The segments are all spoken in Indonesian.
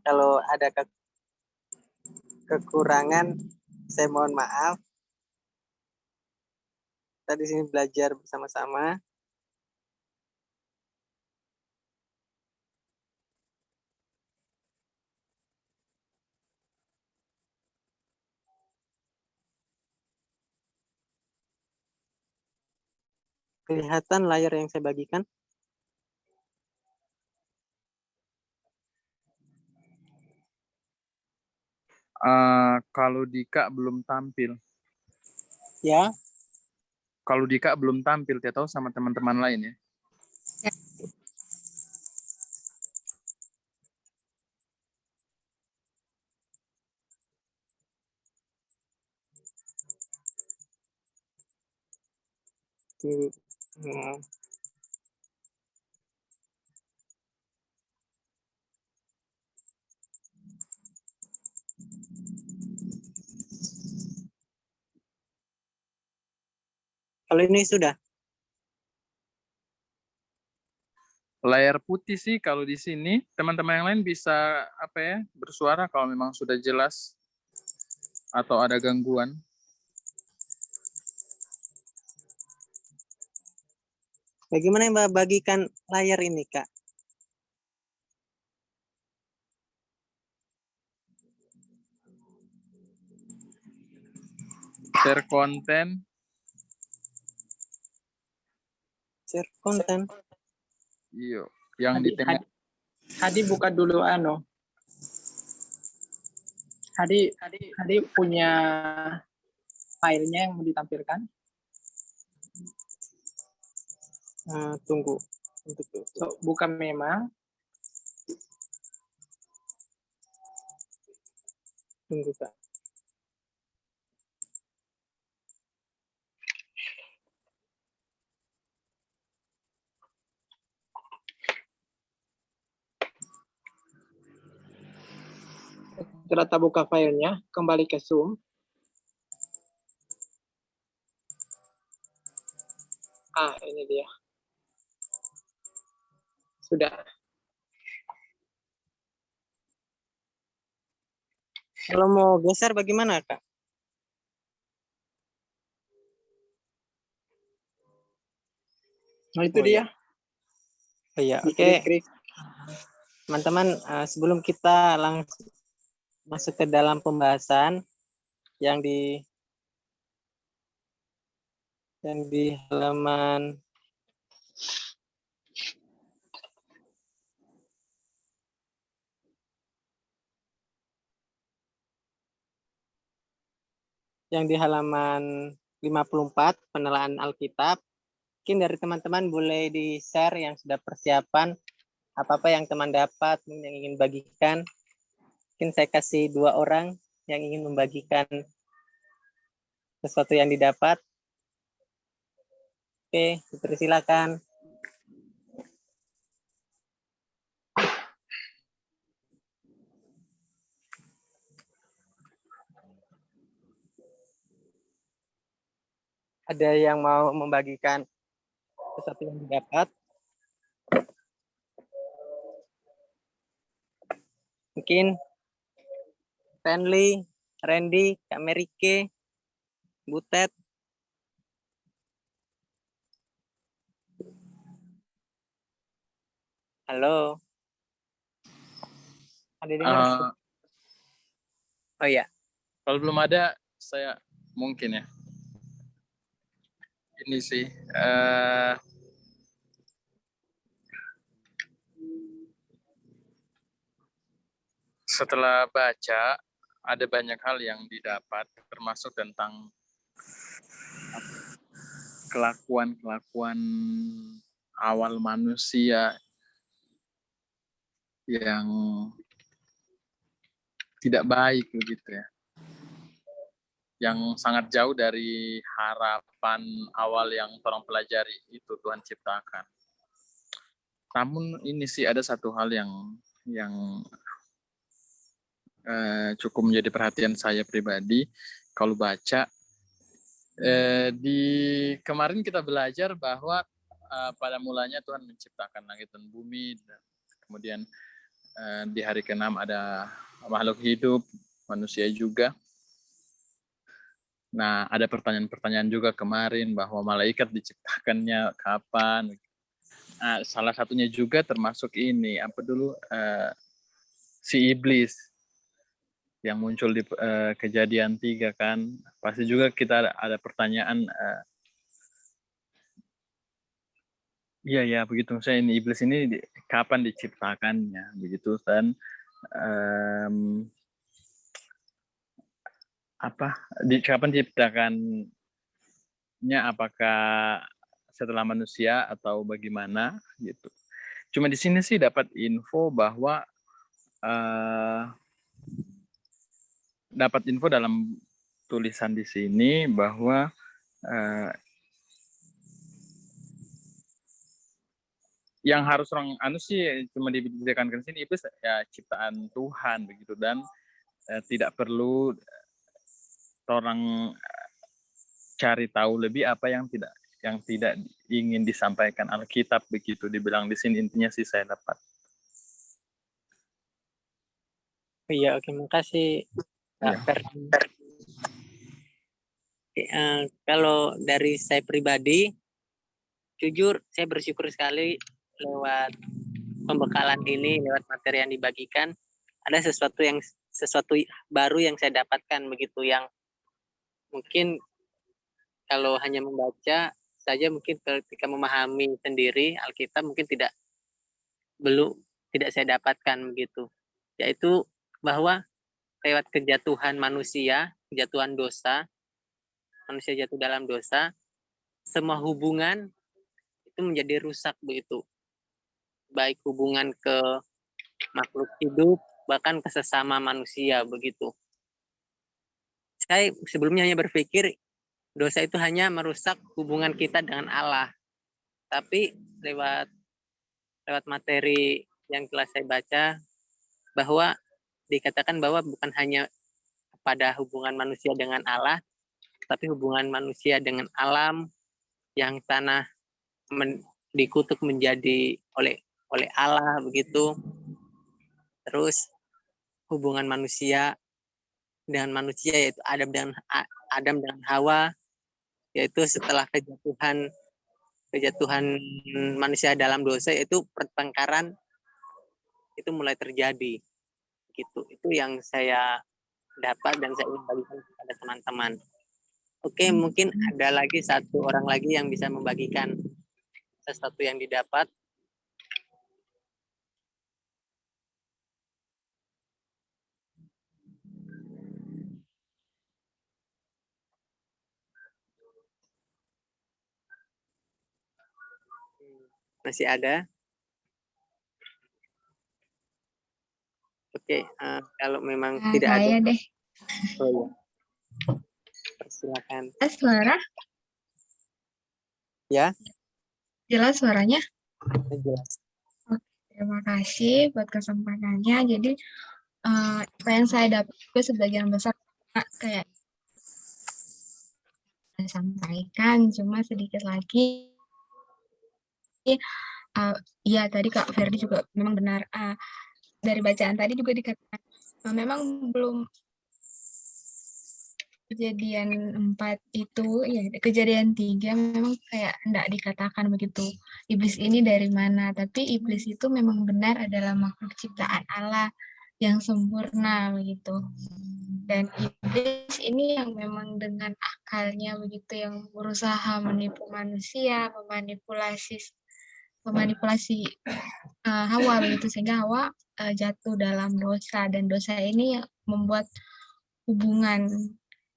Kalau ada kekurangan, saya mohon maaf. Kita di sini belajar bersama-sama. Kelihatan layar yang saya bagikan? Kalau Dika belum tampil. Ya. Kalau Dika belum tampil, tidak tahu sama teman-teman lain ya. Kalau ini sudah. Layar putih sih kalau di sini. Teman-teman yang lain bisa bersuara kalau memang sudah jelas atau ada gangguan. Bagaimana Mbak bagikan layar ini, Kak? Share konten. Share konten. Iya, yang di tengah. Hadi buka dulu Hadi punya filenya yang mau ditampilkan. Tunggu. So, buka memang. Tunggu, Kak. Setelah buka filenya, kembali ke Zoom. Ini dia. Sudah. Kalau mau geser bagaimana, Kak? Nah, itu dia. Iya, oke. Teman-teman, sebelum kita langsung masuk ke dalam pembahasan yang di halaman yang di halaman 54 penelaan Alkitab. Mungkin dari teman-teman boleh di-share yang sudah persiapan apa-apa yang teman dapat, yang ingin bagikan. Mungkin saya kasih 2 orang yang ingin membagikan sesuatu yang didapat. Oke, dipersilakan. Ada yang mau membagikan sesuatu yang didapat? Mungkin Stanley, Randy, Kak Merike, Butet. Halo. Ada dengar? Oh iya. Kalau belum ada, saya mungkin ya. Ini sih. Setelah baca, ada banyak hal yang didapat, termasuk tentang kelakuan awal manusia yang tidak baik begitu ya. Yang sangat jauh dari harapan awal yang orang pelajari itu Tuhan ciptakan. Namun ini sih ada satu hal yang cukup menjadi perhatian saya pribadi kalau baca. Di kemarin kita belajar bahwa pada mulanya Tuhan menciptakan langit dan bumi, dan kemudian di hari ke-6 ada makhluk hidup, manusia juga. Nah, ada pertanyaan-pertanyaan juga kemarin bahwa malaikat diciptakannya kapan. Nah, salah satunya juga termasuk ini, si iblis yang muncul di Kejadian 3 kan. Pasti juga kita ada pertanyaan, iya begitu. Saya ini iblis ini kapan diciptakannya begitu, dan kapan diciptakannya, apakah setelah manusia atau bagaimana gitu. Cuma di sini sih dapat info bahwa dalam tulisan di sini bahwa yang harus orang sih cuma ditekankan sini iblis ya ciptaan Tuhan begitu, dan tidak perlu orang cari tahu lebih apa yang tidak ingin disampaikan Alkitab begitu dibilang di sini, intinya sih saya dapat. Iya, oke, makasih Kak Ferdi. Kalau dari saya pribadi, jujur saya bersyukur sekali lewat pembekalan ini, lewat materi yang dibagikan, ada sesuatu baru yang saya dapatkan begitu, yang mungkin kalau hanya membaca saja mungkin ketika memahami sendiri Alkitab mungkin tidak saya dapatkan begitu, yaitu bahwa lewat kejatuhan manusia, kejatuhan dosa, manusia jatuh dalam dosa, semua hubungan itu menjadi rusak begitu, baik hubungan ke makhluk hidup bahkan ke sesama manusia begitu. Saya sebelumnya hanya berpikir dosa itu hanya merusak hubungan kita dengan Allah, tapi lewat materi yang telah saya baca bahwa dikatakan bahwa bukan hanya pada hubungan manusia dengan Allah, tapi hubungan manusia dengan alam yang tanah dikutuk menjadi oleh Allah begitu. Terus hubungan manusia dengan manusia, yaitu Adam dengan Hawa, yaitu setelah kejatuhan manusia dalam dosa, itu pertengkaran itu mulai terjadi gitu. Itu yang saya dapat dan saya ingin bagikan kepada teman-teman. Oke, mungkin ada lagi satu orang lagi yang bisa membagikan sesuatu yang didapat. Masih ada? Oke, kalau memang tidak ada. Saya deh. Oh ya. Silakan. Suara? Ya. Jelas suaranya? Jelas. Oke, terima kasih buat kesempatannya. Jadi apa yang saya dapat juga sebagian besar kayak saya sampaikan, cuma sedikit lagi. Ya tadi Kak Ferdi juga memang benar. Dari bacaan tadi juga dikatakan memang belum kejadian 4 itu, ya kejadian 3 memang kayak enggak dikatakan begitu iblis ini dari mana, tapi iblis itu memang benar adalah makhluk ciptaan Allah yang sempurna begitu. Dan iblis ini yang memang dengan akalnya begitu yang berusaha menipu manusia, memanipulasi Hawa begitu, sehingga Hawa jatuh dalam dosa, dan dosa ini membuat hubungan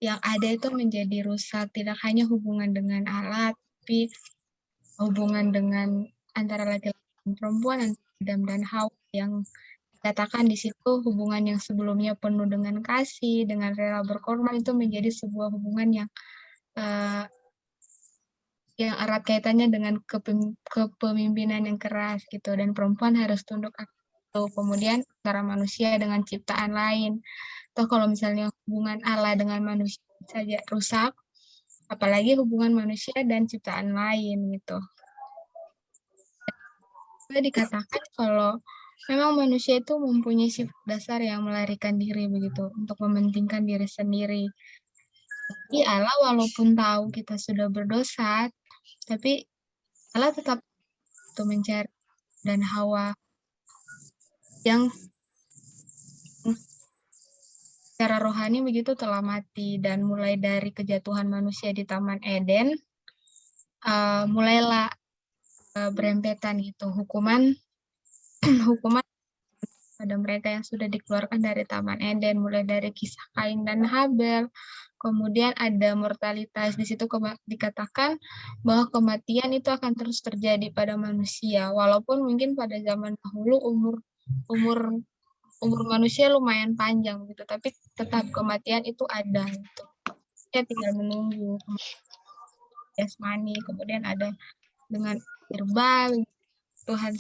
yang ada itu menjadi rusak, tidak hanya hubungan dengan Allah, tapi hubungan dengan antara laki-laki dan perempuan, antara Adam dan Hawa, yang dikatakan di situ hubungan yang sebelumnya penuh dengan kasih, dengan rela berkorban, itu menjadi sebuah hubungan yang erat kaitannya dengan kepemimpinan yang keras gitu, dan perempuan harus tunduk. Kemudian antara manusia dengan ciptaan lain. Atau kalau misalnya hubungan Allah dengan manusia saja rusak, apalagi hubungan manusia dan ciptaan lain gitu. Dikatakan kalau memang manusia itu mempunyai sifat dasar yang melarikan diri begitu untuk mementingkan diri sendiri. Tapi Allah walaupun tahu kita sudah berdosa, tapi Allah tetap itu mencari dan Hawa yang secara rohani begitu telah mati, dan mulai dari kejatuhan manusia di Taman Eden, mulailah berempetan gitu hukuman hukuman pada mereka yang sudah dikeluarkan dari Taman Eden, mulai dari kisah Kain dan Habel. Kemudian ada mortalitas, di situ dikatakan bahwa kematian itu akan terus terjadi pada manusia, walaupun mungkin pada zaman dahulu umur manusia lumayan panjang gitu, tapi tetap kematian itu ada gitu. Ya tinggal menunggu jasmani, kemudian ada dengan irba, Tuhan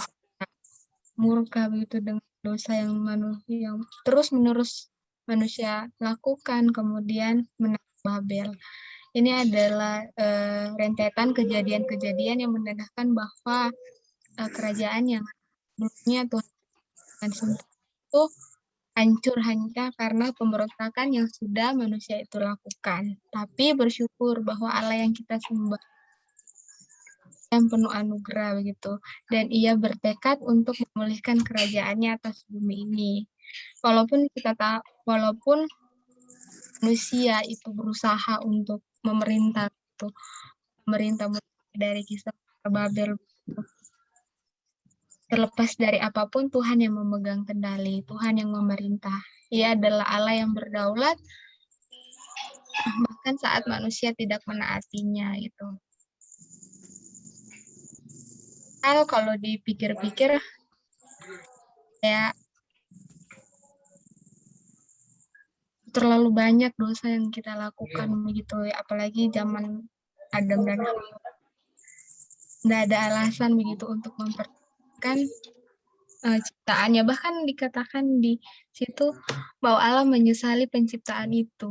murka begitu dengan dosa yang terus menerus manusia lakukan, kemudian menang Babel. Ini adalah rentetan kejadian-kejadian yang menandakan bahwa kerajaan yang dulunya Tuhan itu hancur hanya karena pemberontakan yang sudah manusia itu lakukan. Tapi bersyukur bahwa Allah yang kita sembah yang penuh anugerah begitu, dan ia bertekad untuk memulihkan kerajaannya atas bumi ini. Walaupun manusia itu berusaha untuk memerintah dari kisah Babel, terlepas dari apapun Tuhan yang memegang kendali, Tuhan yang memerintah. Ia adalah Allah yang berdaulat bahkan saat manusia tidak menaatinya gitu. Kalau dipikir-pikir ya terlalu banyak dosa yang kita lakukan begitu, apalagi zaman Adam dan Hawa. Tidak ada alasan begitu untuk mempertahankan ciptaannya. Bahkan dikatakan di situ bahwa Allah menyesali penciptaan itu.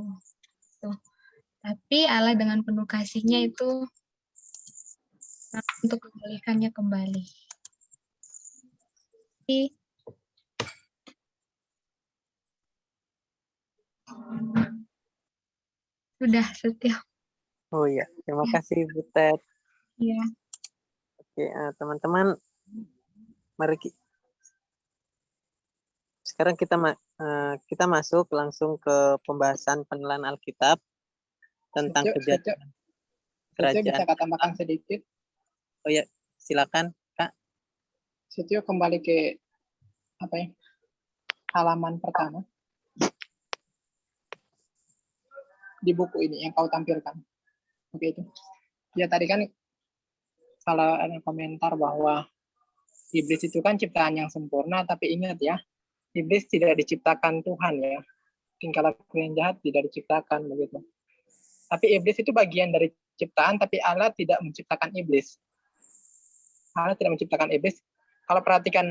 Tuh. Tapi Allah dengan penuh kasih-Nya itu untuk memulihkannya kembali. Jadi, sudah setiap. Oh iya, terima kasih Bu Ted. Iya. Oke, teman-teman, mari sekarang kita masuk langsung ke pembahasan penilaian Alkitab tentang kejadian Setio bisa tambahkan sedikit? Oh ya, silakan Kak. Setio kembali ke halaman pertama di buku ini yang kau tampilkan. Oke itu. Ya tadi kan kalau ada komentar bahwa iblis itu kan ciptaan yang sempurna, tapi ingat ya, iblis tidak diciptakan Tuhan ya. Tingkah laku yang jahat tidak diciptakan begitu. Tapi iblis itu bagian dari ciptaan, tapi Allah tidak menciptakan iblis. Allah tidak menciptakan iblis. Kalau perhatikan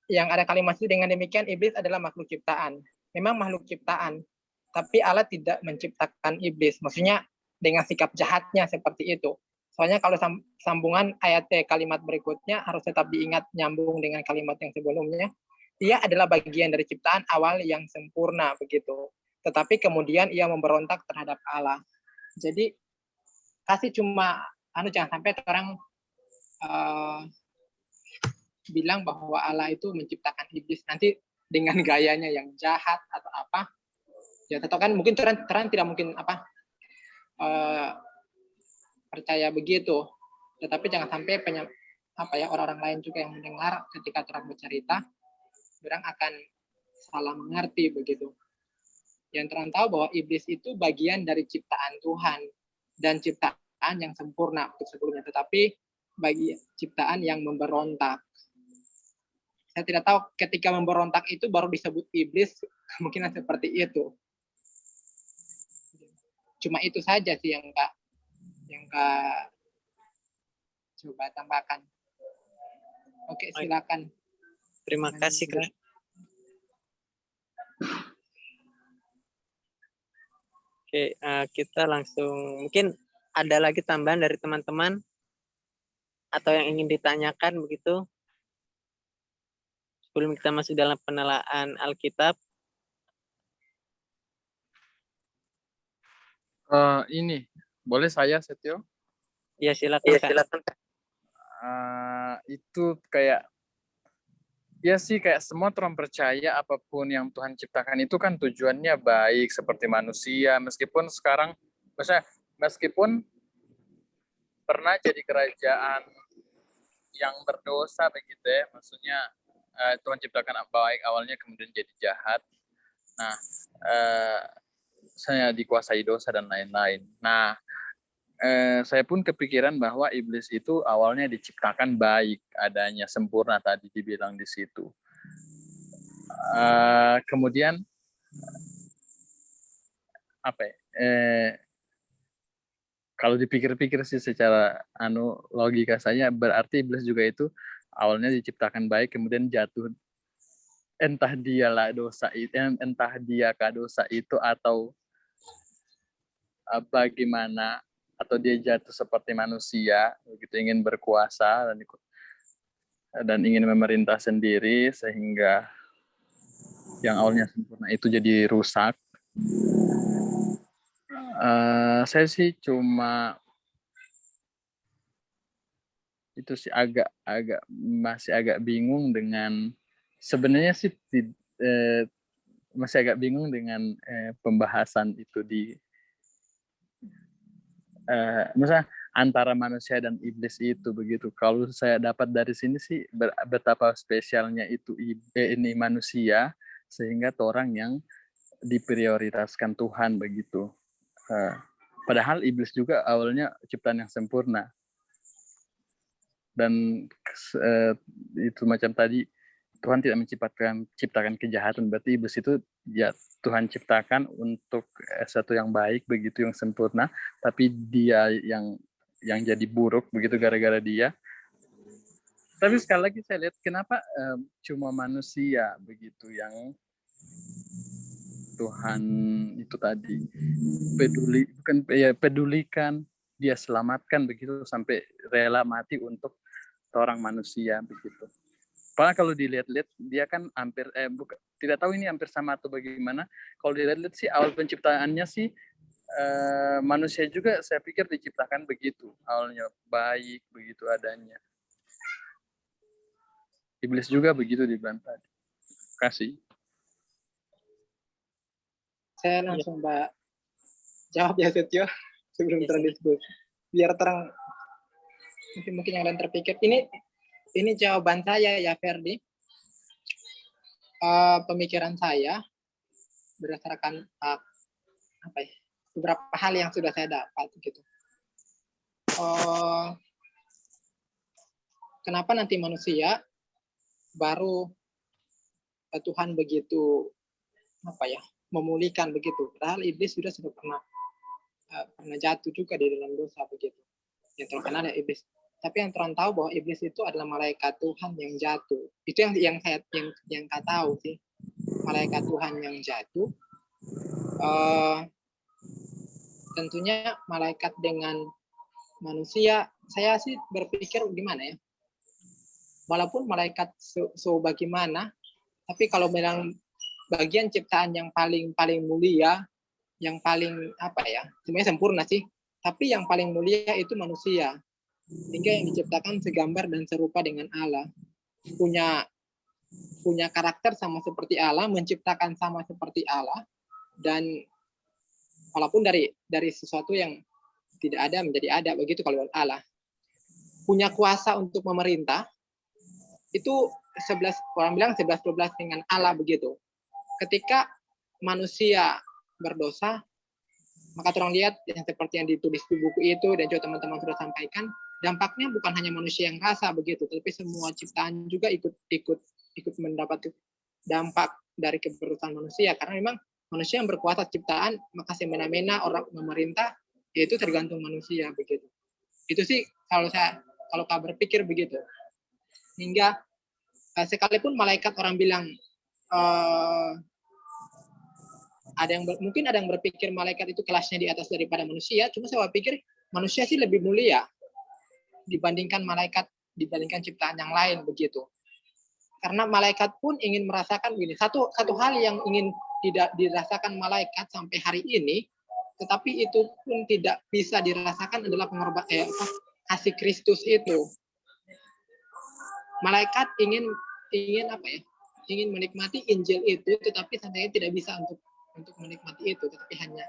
yang ada kalimat itu, dengan demikian iblis adalah makhluk ciptaan. Memang makhluk ciptaan, tapi Allah tidak menciptakan iblis. Maksudnya dengan sikap jahatnya seperti itu. Soalnya kalau sambungan ayat kalimat berikutnya harus tetap diingat nyambung dengan kalimat yang sebelumnya. Ia adalah bagian dari ciptaan awal yang sempurna begitu. Tetapi kemudian ia memberontak terhadap Allah. Jadi kasih cuma jangan sampai orang bilang bahwa Allah itu menciptakan iblis nanti dengan gayanya yang jahat atau apa. Ya tetap kan mungkin terang tidak mungkin percaya begitu. Tetapi jangan sampai orang-orang lain juga yang mendengar ketika terang bercerita, orang akan salah mengerti begitu. Yang terang tahu bahwa iblis itu bagian dari ciptaan Tuhan dan ciptaan yang sempurna sebelumnya, tetapi bagi ciptaan yang memberontak. Saya tidak tahu ketika memberontak itu baru disebut iblis, kemungkinan seperti itu. Cuma itu saja sih yang Kak coba tambahkan. Oke, silakan. Terima kasih Kak. Oke, kita langsung, mungkin ada lagi tambahan dari teman-teman atau yang ingin ditanyakan begitu sebelum kita masuk dalam penelaan Alkitab? Ini boleh saya Setio? Ya silakan Kak. Itu kayak ya sih, kayak semua orang percaya apapun yang Tuhan ciptakan itu kan tujuannya baik seperti manusia, meskipun sekarang meskipun pernah jadi kerajaan yang berdosa begitu ya, maksudnya Tuhan ciptakan baik awalnya kemudian jadi jahat. Nah, saya dikuasai dosa dan lain-lain. Nah, saya pun kepikiran bahwa iblis itu awalnya diciptakan baik adanya, sempurna tadi dibilang di situ. Kemudian apa ya? Kalau dipikir-pikir sih secara logika saya, berarti iblis juga itu awalnya diciptakan baik kemudian jatuh, entah dialah dosa itu, entah dia dosa itu atau bagaimana, atau dia jatuh seperti manusia begitu, ingin berkuasa dan ingin memerintah sendiri sehingga yang awalnya sempurna itu jadi rusak. Saya sih cuma itu sih masih agak bingung dengan sebenarnya sih masih agak bingung dengan pembahasan itu misalnya antara manusia dan iblis itu begitu. Kalau saya dapat dari sini sih betapa spesialnya itu ini manusia sehingga orang yang diprioritaskan Tuhan begitu. Padahal iblis juga awalnya ciptaan yang sempurna. Dan itu macam tadi Tuhan tidak menciptakan kejahatan, berarti iblis itu ya Tuhan ciptakan untuk satu yang baik begitu, yang sempurna, tapi dia yang jadi buruk begitu gara-gara dia. Tapi sekali lagi saya lihat kenapa cuma manusia begitu yang Tuhan itu tadi pedulikan, dia selamatkan begitu sampai rela mati untuk orang manusia begitu. Padahal kalau dilihat-lihat dia kan hampir tidak tahu ini hampir sama atau bagaimana. Kalau dilihat-lihat sih awal penciptaannya sih manusia juga saya pikir diciptakan begitu, awalnya baik begitu adanya. Iblis juga begitu dibilang tadi. Kasih. Saya langsung jawab ya Setio sebelum terdiskusi. Biar terang mungkin yang lain terpikir. Ini jawaban saya ya Ferdi. Pemikiran saya berdasarkan beberapa hal yang sudah saya dapat gitu. Kenapa nanti manusia baru Tuhan begitu memulihkan begitu, padahal iblis sudah pernah jatuh juga di dalam dosa begitu. Yang terkenal ya iblis. Tapi yang terang tahu bahwa iblis itu adalah malaikat Tuhan yang jatuh. Itu yang saya tahu sih, malaikat Tuhan yang jatuh. Tentunya malaikat dengan manusia, saya sih berpikir gimana ya? Walaupun malaikat bagaimana, tapi kalau bilang bagian ciptaan yang paling mulia, yang paling sebenarnya sempurna sih, tapi yang paling mulia itu manusia, sehingga yang diciptakan segambar dan serupa dengan Allah, punya karakter sama seperti Allah, menciptakan sama seperti Allah, dan walaupun dari sesuatu yang tidak ada menjadi ada begitu. Kalau Allah punya kuasa untuk memerintah, itu 11 orang bilang 11-12 dengan Allah begitu. Ketika manusia berdosa, maka orang lihat yang seperti yang ditulis di buku itu dan juga teman-teman sudah sampaikan, dampaknya bukan hanya manusia yang rasa begitu, tapi semua ciptaan juga ikut mendapat dampak dari keberdosan manusia, karena memang manusia yang berkuasa ciptaan, maka semena-mena orang memerintah, yaitu tergantung manusia begitu. Itu sih kalau kau berpikir begitu. Hingga sekalipun malaikat orang bilang mungkin ada yang berpikir malaikat itu kelasnya di atas daripada manusia, cuma saya pikir manusia sih lebih mulia dibandingkan ciptaan yang lain begitu. Karena malaikat pun ingin merasakan begini. Satu hal yang ingin tidak dirasakan malaikat sampai hari ini, tetapi itu pun tidak bisa dirasakan adalah kasih Kristus itu. Malaikat ingin ingin menikmati Injil itu, tetapi saya tidak bisa untuk menikmati itu, tetapi hanya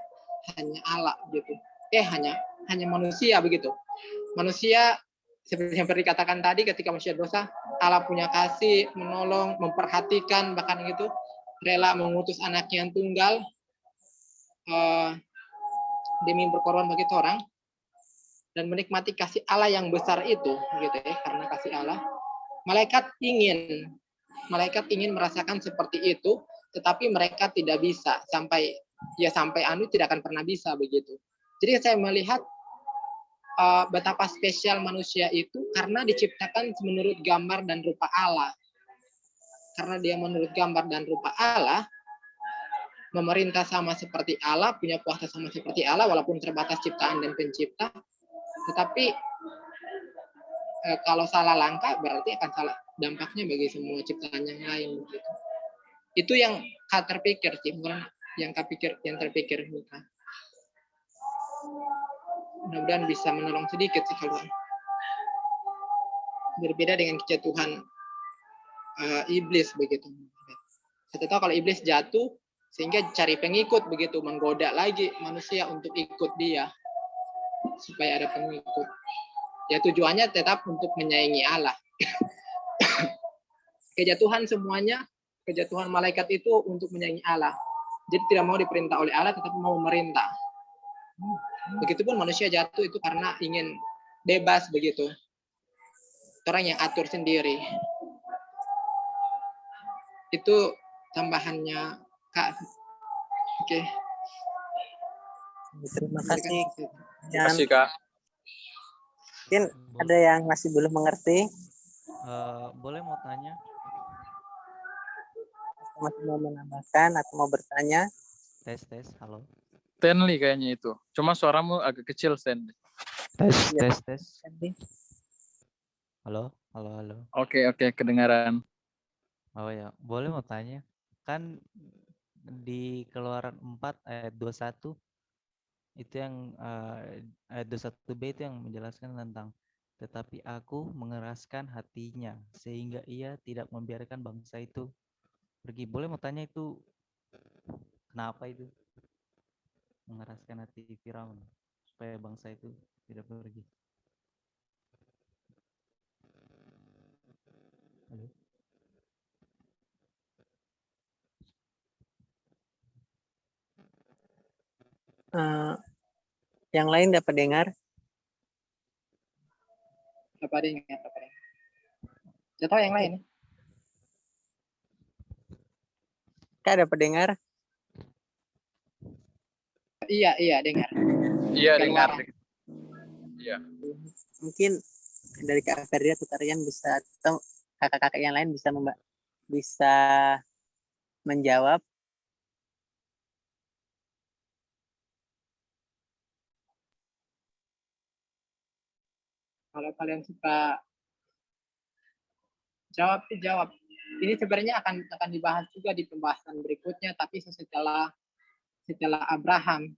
Allah gitu. Hanya manusia begitu. Manusia seperti yang dikatakan tadi, ketika manusia dosa, Allah punya kasih, menolong, memperhatikan, bahkan gitu rela mengutus anaknya yang tunggal demi berkorban bagi orang, dan menikmati kasih Allah yang besar itu, gitu ya. Karena kasih Allah, malaikat ingin merasakan seperti itu, tetapi mereka tidak bisa sampai tidak akan pernah bisa begitu. Jadi saya melihat betapa spesial manusia itu karena diciptakan menurut gambar dan rupa Allah. Karena dia menurut gambar dan rupa Allah, memerintah sama seperti Allah, punya kuasa sama seperti Allah, walaupun terbatas ciptaan dan pencipta. Tetapi kalau salah langkah berarti akan salah dampaknya bagi semua ciptaan yang lain. Gitu. Itu yang terpikir sih, bukan yang terpikir bukan. Mudah-mudahan bisa menolong sedikit sih kalau berbeda dengan kejatuhan iblis begitu. Kita tahu kalau iblis jatuh sehingga cari pengikut begitu, menggoda lagi manusia untuk ikut dia supaya ada pengikut. Ya tujuannya tetap untuk menyaingi Allah. Kejatuhan malaikat itu untuk menyaingi Allah. Jadi tidak mau diperintah oleh Allah, tetapi mau memerintah. Begitupun manusia jatuh itu karena ingin bebas begitu. Orang yang atur sendiri. Itu tambahannya Kak. Oke. Terima kasih. Terima kasih, Kak. Mungkin ada yang masih belum mengerti. Boleh mau tanya? Masih mau menambahkan atau mau bertanya? Tes, halo. Stanley kayaknya itu. Cuma suaramu agak kecil, Stanley. Tes. Halo. Oke, kedengaran. Oh ya, boleh mau tanya? Kan di Keluaran 4 ayat 21 itu yang ayat 21b itu yang menjelaskan tentang tetapi aku mengeraskan hatinya sehingga ia tidak membiarkan bangsa itu pergi. Boleh mau tanya itu kenapa itu mengeraskan hati Firaun supaya bangsa itu tidak pergi? Halo? Yang lain dapat dengar? Dapat dengar. Saya tahu yang lain. Kak dapat dengar? Iya dengar. Iya, dengar. Iya. Mungkin dari Kak Ferdia atau Tarian bisa, atau kakak-kakak yang lain bisa menjawab. Kalau kalian suka jawab. Ini sebenarnya akan dibahas juga di pembahasan berikutnya, tapi setelah Abraham,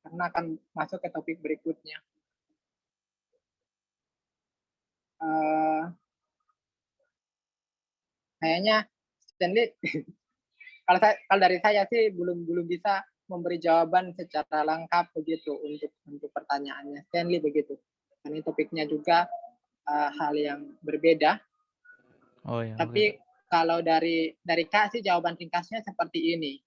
karena akan masuk ke topik berikutnya. Kayaknya Stanley, kalau dari saya sih belum bisa memberi jawaban secara lengkap begitu untuk pertanyaannya Stanley begitu. Karena topiknya juga hal yang berbeda. Oh ya. Tapi kalau dari Kak sih jawaban ringkasnya seperti ini.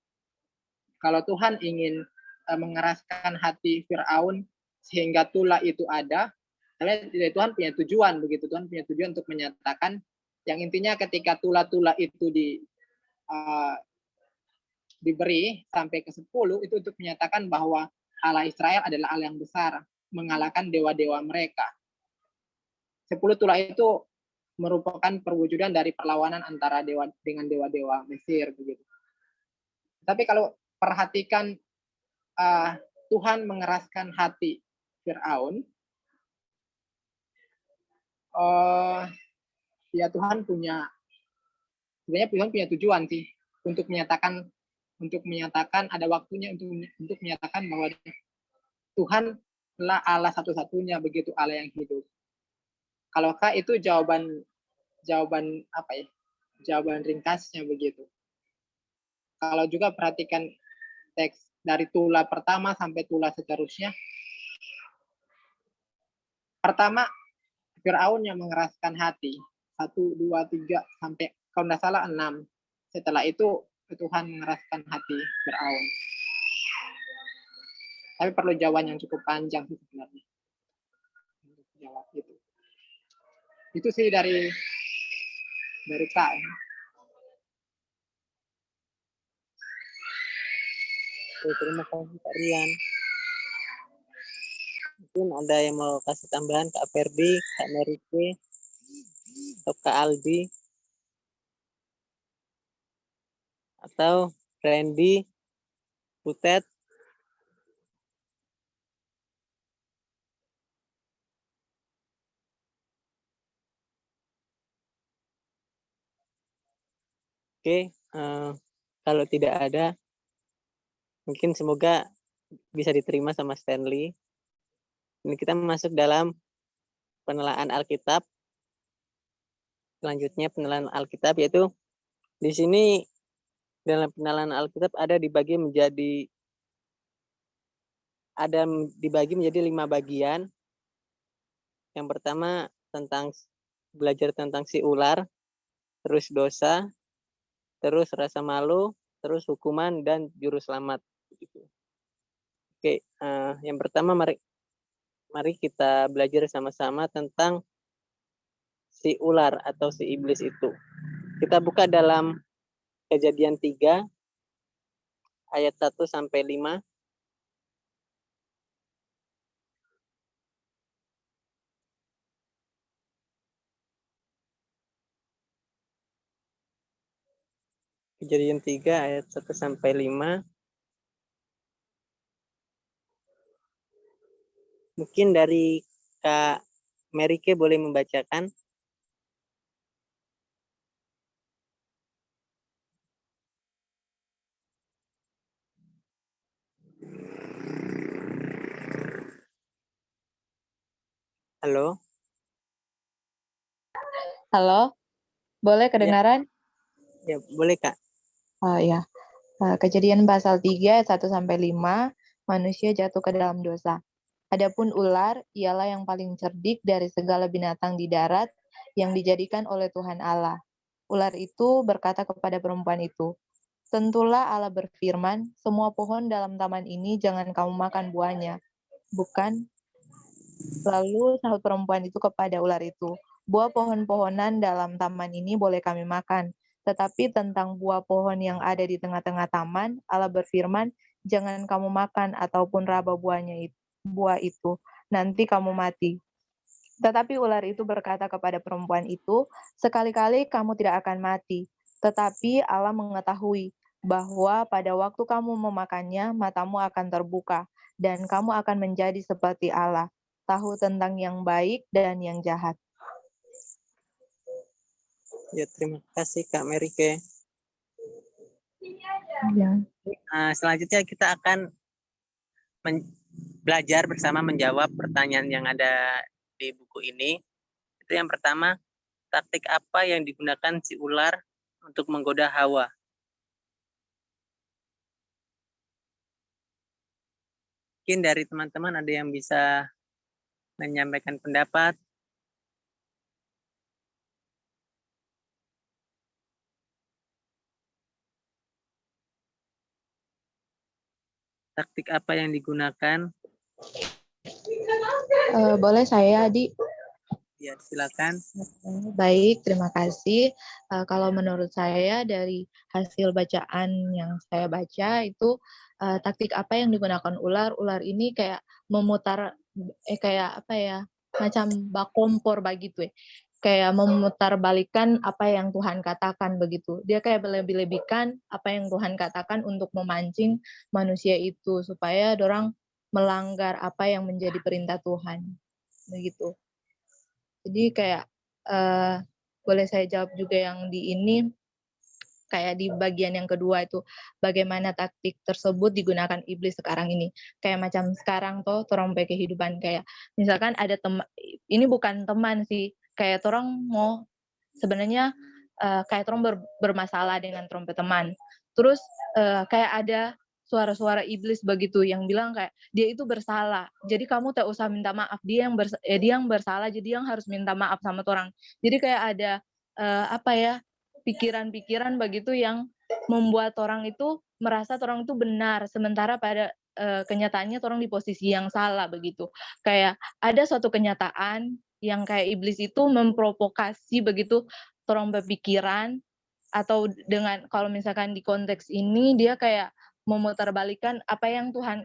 Kalau Tuhan ingin mengeraskan hati Firaun sehingga Tula itu ada, Tuhan punya tujuan begitu. Tuhan punya tujuan untuk menyatakan yang intinya ketika Tula itu diberi sampai ke 10 itu untuk menyatakan bahwa Allah Israel adalah Allah yang besar, mengalahkan dewa-dewa mereka. 10 Tula itu merupakan perwujudan dari perlawanan antara dewa dengan dewa-dewa Mesir begitu. Tapi kalau perhatikan Tuhan mengeraskan hati Firaun, ya Tuhan sebenarnya Tuhan punya tujuan sih untuk menyatakan ada waktunya untuk menyatakan bahwa Tuhan adalah Allah satu-satunya, begitu, Allah yang hidup. Kalaukah itu jawaban apa ya? Jawaban ringkasnya begitu. Kalau juga perhatikan teks dari tula pertama sampai tula seterusnya. Pertama, Firaun yang mengeraskan hati. 1, 2, 3, sampai kalau tidak salah 6. Setelah itu Tuhan mengeraskan hati Firaun. Tapi perlu jawaban yang cukup panjang sih sebenarnya. Untuk jawab itu. Itu sih dari Kak. Oke, terima kasih Kak Rian. Mungkin ada yang mau kasih tambahan Kak Ferdi, Kak Merike, atau Kak Aldi, atau Randy, Butet. Oke, kalau tidak ada, mungkin semoga bisa diterima sama Stanley. Ini kita masuk dalam penelaan Alkitab. Selanjutnya penelaan Alkitab, yaitu di sini dalam penelaan Alkitab dibagi menjadi 5 bagian. Yang pertama belajar tentang si ular, terus dosa, terus rasa malu, terus hukuman, dan juru selamat. Oke, yang pertama mari kita belajar sama-sama tentang si ular atau si iblis itu. Kita buka dalam Kejadian 3 ayat 1 sampai 5. Kejadian 3 ayat 1 sampai 5. Mungkin dari Kak Merike boleh membacakan. Halo? Halo, boleh kedengaran? Ya, boleh Kak. Ya. Kejadian pasal 3 ayat 1 sampai 5, manusia jatuh ke dalam dosa. Adapun ular ialah yang paling cerdik dari segala binatang di darat yang dijadikan oleh Tuhan Allah. Ular itu berkata kepada perempuan itu, "Tentulah Allah berfirman, semua pohon dalam taman ini jangan kamu makan buahnya." Bukan? Lalu sahut perempuan itu kepada ular itu, "Buah pohon-pohonan dalam taman ini boleh kami makan, tetapi tentang buah pohon yang ada di tengah-tengah taman, Allah berfirman, jangan kamu makan ataupun raba buah itu, nanti kamu mati." Tetapi ular itu berkata kepada perempuan itu, "Sekali-kali kamu tidak akan mati, tetapi Allah mengetahui bahwa pada waktu kamu memakannya, matamu akan terbuka, dan kamu akan menjadi seperti Allah, tahu tentang yang baik dan yang jahat." Ya, terima kasih Kak Merike. Ya. Selanjutnya kita akan belajar bersama menjawab pertanyaan yang ada di buku ini. Itu yang pertama, taktik apa yang digunakan si ular untuk menggoda Hawa? Mungkin dari teman-teman ada yang bisa menyampaikan pendapat. Taktik apa yang digunakan? Boleh saya, Adi? Ya, silakan. Baik, terima kasih. Kalau menurut saya dari hasil bacaan yang saya baca itu taktik apa yang digunakan ular? Ular ini kayak memutar kayak apa ya? Macam bak kompor begitu ya. Kayak memutarbalikkan apa yang Tuhan katakan begitu. Dia kayak lebih-lebihkan apa yang Tuhan katakan untuk memancing manusia itu supaya dorang melanggar apa yang menjadi perintah Tuhan. Begitu. Jadi kayak boleh saya jawab juga yang di ini, kayak di bagian yang kedua itu, bagaimana taktik tersebut digunakan iblis sekarang ini. Kayak macam sekarang tuh orang pakai kehidupan kayak misalkan ada teman, ini bukan teman sih, kayak orang mau sebenarnya kayak orang bermasalah dengan trompet teman. Terus kayak ada suara-suara iblis begitu yang bilang kayak dia itu bersalah. Jadi kamu tak usah minta maaf, dia yang bersalah, jadi yang harus minta maaf sama orang. Jadi kayak ada apa ya, pikiran-pikiran begitu yang membuat orang itu merasa orang itu benar, sementara pada kenyataannya orang di posisi yang salah begitu. Kayak ada suatu kenyataan yang kayak iblis itu memprovokasi begitu orang berpikiran, atau dengan kalau misalkan di konteks ini dia kayak memutarbalikkan apa yang Tuhan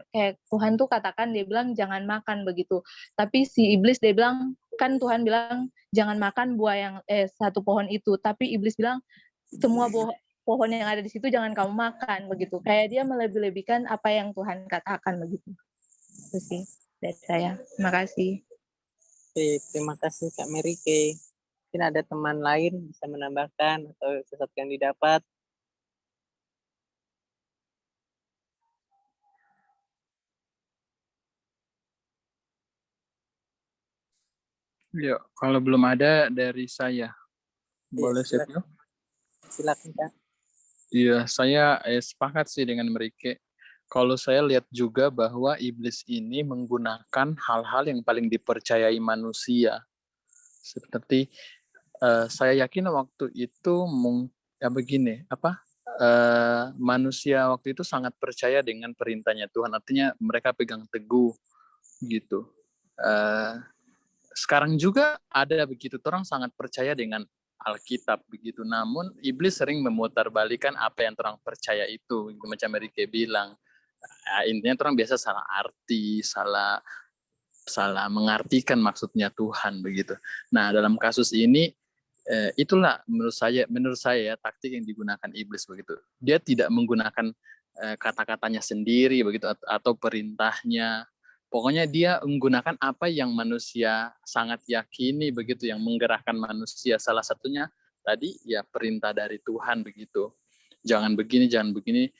tuh katakan, dia bilang jangan makan begitu. Tapi si iblis dia bilang, kan Tuhan bilang jangan makan buah yang satu pohon itu, tapi iblis bilang semua pohon yang ada di situ jangan kamu makan begitu. Kayak dia melebih-lebihkan apa yang Tuhan katakan begitu. Itu sih dari saya. Terima kasih. Oke, terima kasih Kak Mary Kay. Mungkin ada teman lain bisa menambahkan atau sesuatu yang didapat. Ya, kalau belum ada dari saya, boleh silakan. Setio? Silakan Kak. Iya, saya sepakat sih dengan mereka. Kalau saya lihat juga bahwa iblis ini menggunakan hal-hal yang paling dipercayai manusia. Seperti saya yakin waktu itu ya begini, manusia waktu itu sangat percaya dengan perintahnya Tuhan. Artinya mereka pegang teguh gitu. Sekarang juga ada begitu, orang sangat percaya dengan Alkitab begitu. Namun iblis sering memutarbalikkan apa yang orang percaya itu, gitu, macam Erike bilang. Intinya orang biasa salah arti, salah mengartikan maksudnya Tuhan begitu. Nah, dalam kasus ini itulah menurut saya taktik yang digunakan iblis begitu. Dia tidak menggunakan kata-katanya sendiri begitu atau perintahnya. Pokoknya dia menggunakan apa yang manusia sangat yakini begitu, yang menggerakkan manusia. Salah satunya tadi ya perintah dari Tuhan begitu. Jangan begini, jangan begini.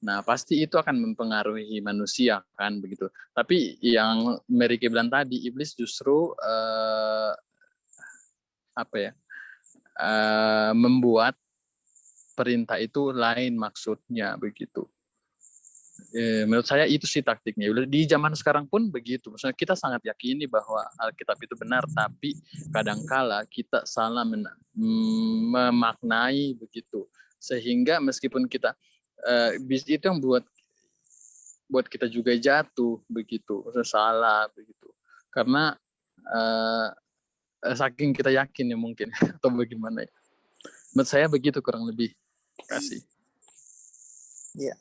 Nah, pasti itu akan mempengaruhi manusia kan begitu. Tapi yang Merike bilang tadi, iblis justru membuat perintah itu lain maksudnya begitu. Menurut saya itu sih taktiknya. Di zaman sekarang pun begitu. Maksudnya kita sangat yakini bahwa Alkitab itu benar, tapi kadangkala kita salah memaknai begitu. Sehingga meskipun kita itu yang buat kita juga jatuh begitu, salah begitu. Karena saking kita yakin ya mungkin atau bagaimana ya. Menurut saya begitu kurang lebih. Terima kasih. Ya.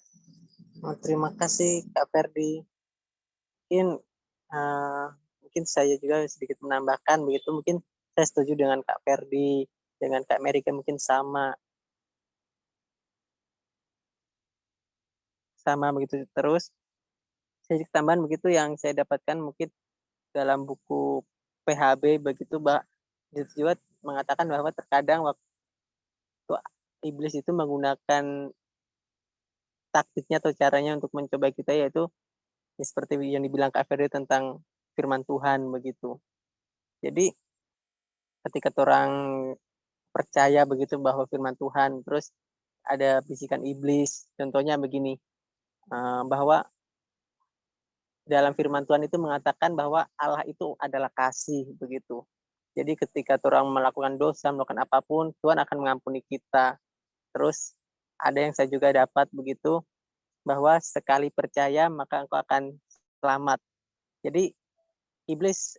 Terima kasih Kak Ferdi. Mungkin saya juga sedikit menambahkan begitu. Mungkin saya setuju dengan Kak Ferdi, dengan Kak Merika mungkin sama begitu terus. Saya tambahan begitu yang saya dapatkan mungkin dalam buku PHB begitu, Mbak. Itu juga mengatakan bahwa terkadang waktu iblis itu menggunakan taktiknya atau caranya untuk mencoba kita, yaitu ya seperti yang dibilang Kak Ferdi tentang firman Tuhan begitu. Jadi ketika orang percaya begitu bahwa firman Tuhan, terus ada bisikan iblis, contohnya begini, bahwa dalam firman Tuhan itu mengatakan bahwa Allah itu adalah kasih begitu. Jadi ketika orang melakukan dosa, melakukan apapun, Tuhan akan mengampuni kita. Terus ada yang saya juga dapat begitu, bahwa sekali percaya maka engkau akan selamat. Jadi iblis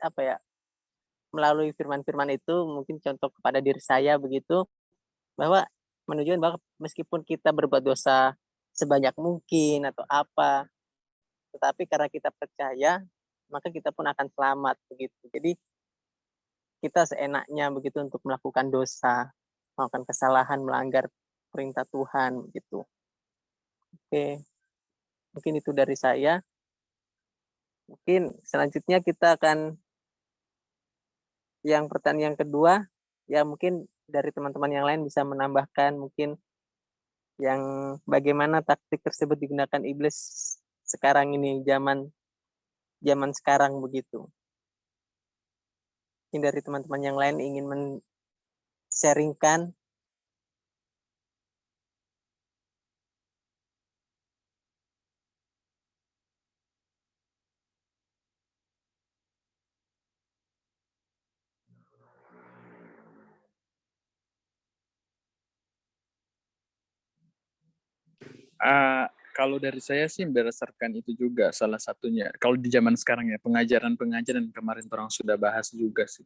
melalui firman-firman itu mungkin contoh kepada diri saya begitu, bahwa menunjukkan bahwa meskipun kita berbuat dosa sebanyak mungkin atau apa, tetapi karena kita percaya maka kita pun akan selamat begitu. Jadi kita seenaknya begitu untuk melakukan dosa, melakukan kesalahan, melanggar perintah Tuhan gitu. Oke. Mungkin itu dari saya. Mungkin selanjutnya kita akan Yang pertanyaan yang kedua, ya mungkin dari teman-teman yang lain bisa menambahkan mungkin yang bagaimana taktik tersebut digunakan iblis sekarang ini, zaman zaman sekarang begitu. Mungkin dari teman-teman yang lain ingin men-sharingkan. Kalau dari saya sih berdasarkan itu juga salah satunya. Kalau di zaman sekarang ya, pengajaran-pengajaran kemarin orang sudah bahas juga sih.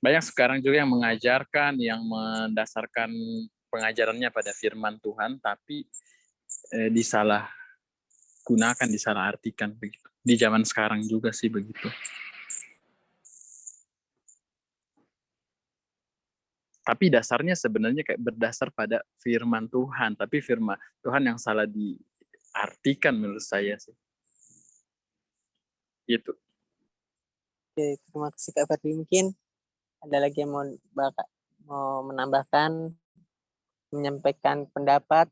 Banyak sekarang juga yang mengajarkan, yang mendasarkan pengajarannya pada firman Tuhan, tapi disalahgunakan, disalahartikan begitu. Di zaman sekarang juga sih begitu. Tapi dasarnya sebenarnya kayak berdasar pada firman Tuhan, tapi firman Tuhan yang salah diartikan menurut saya sih. Itu. Oke, terima kasih Kak Ferdi. Mungkin ada lagi yang mau menambahkan, menyampaikan pendapat.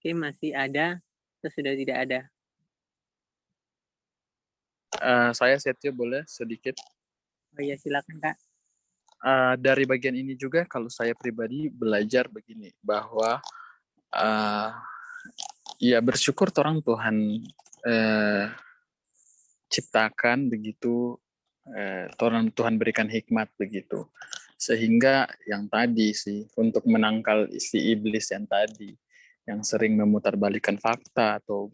Oke, masih ada atau sudah tidak ada? Saya Setio boleh sedikit. Oh iya, silakan Kak. Dari bagian ini juga kalau saya pribadi belajar begini, bahwa ya bersyukur orang Tuhan ciptakan begitu, Tuhan berikan hikmat begitu, sehingga yang tadi sih untuk menangkal si iblis yang tadi yang sering memutarbalikkan fakta atau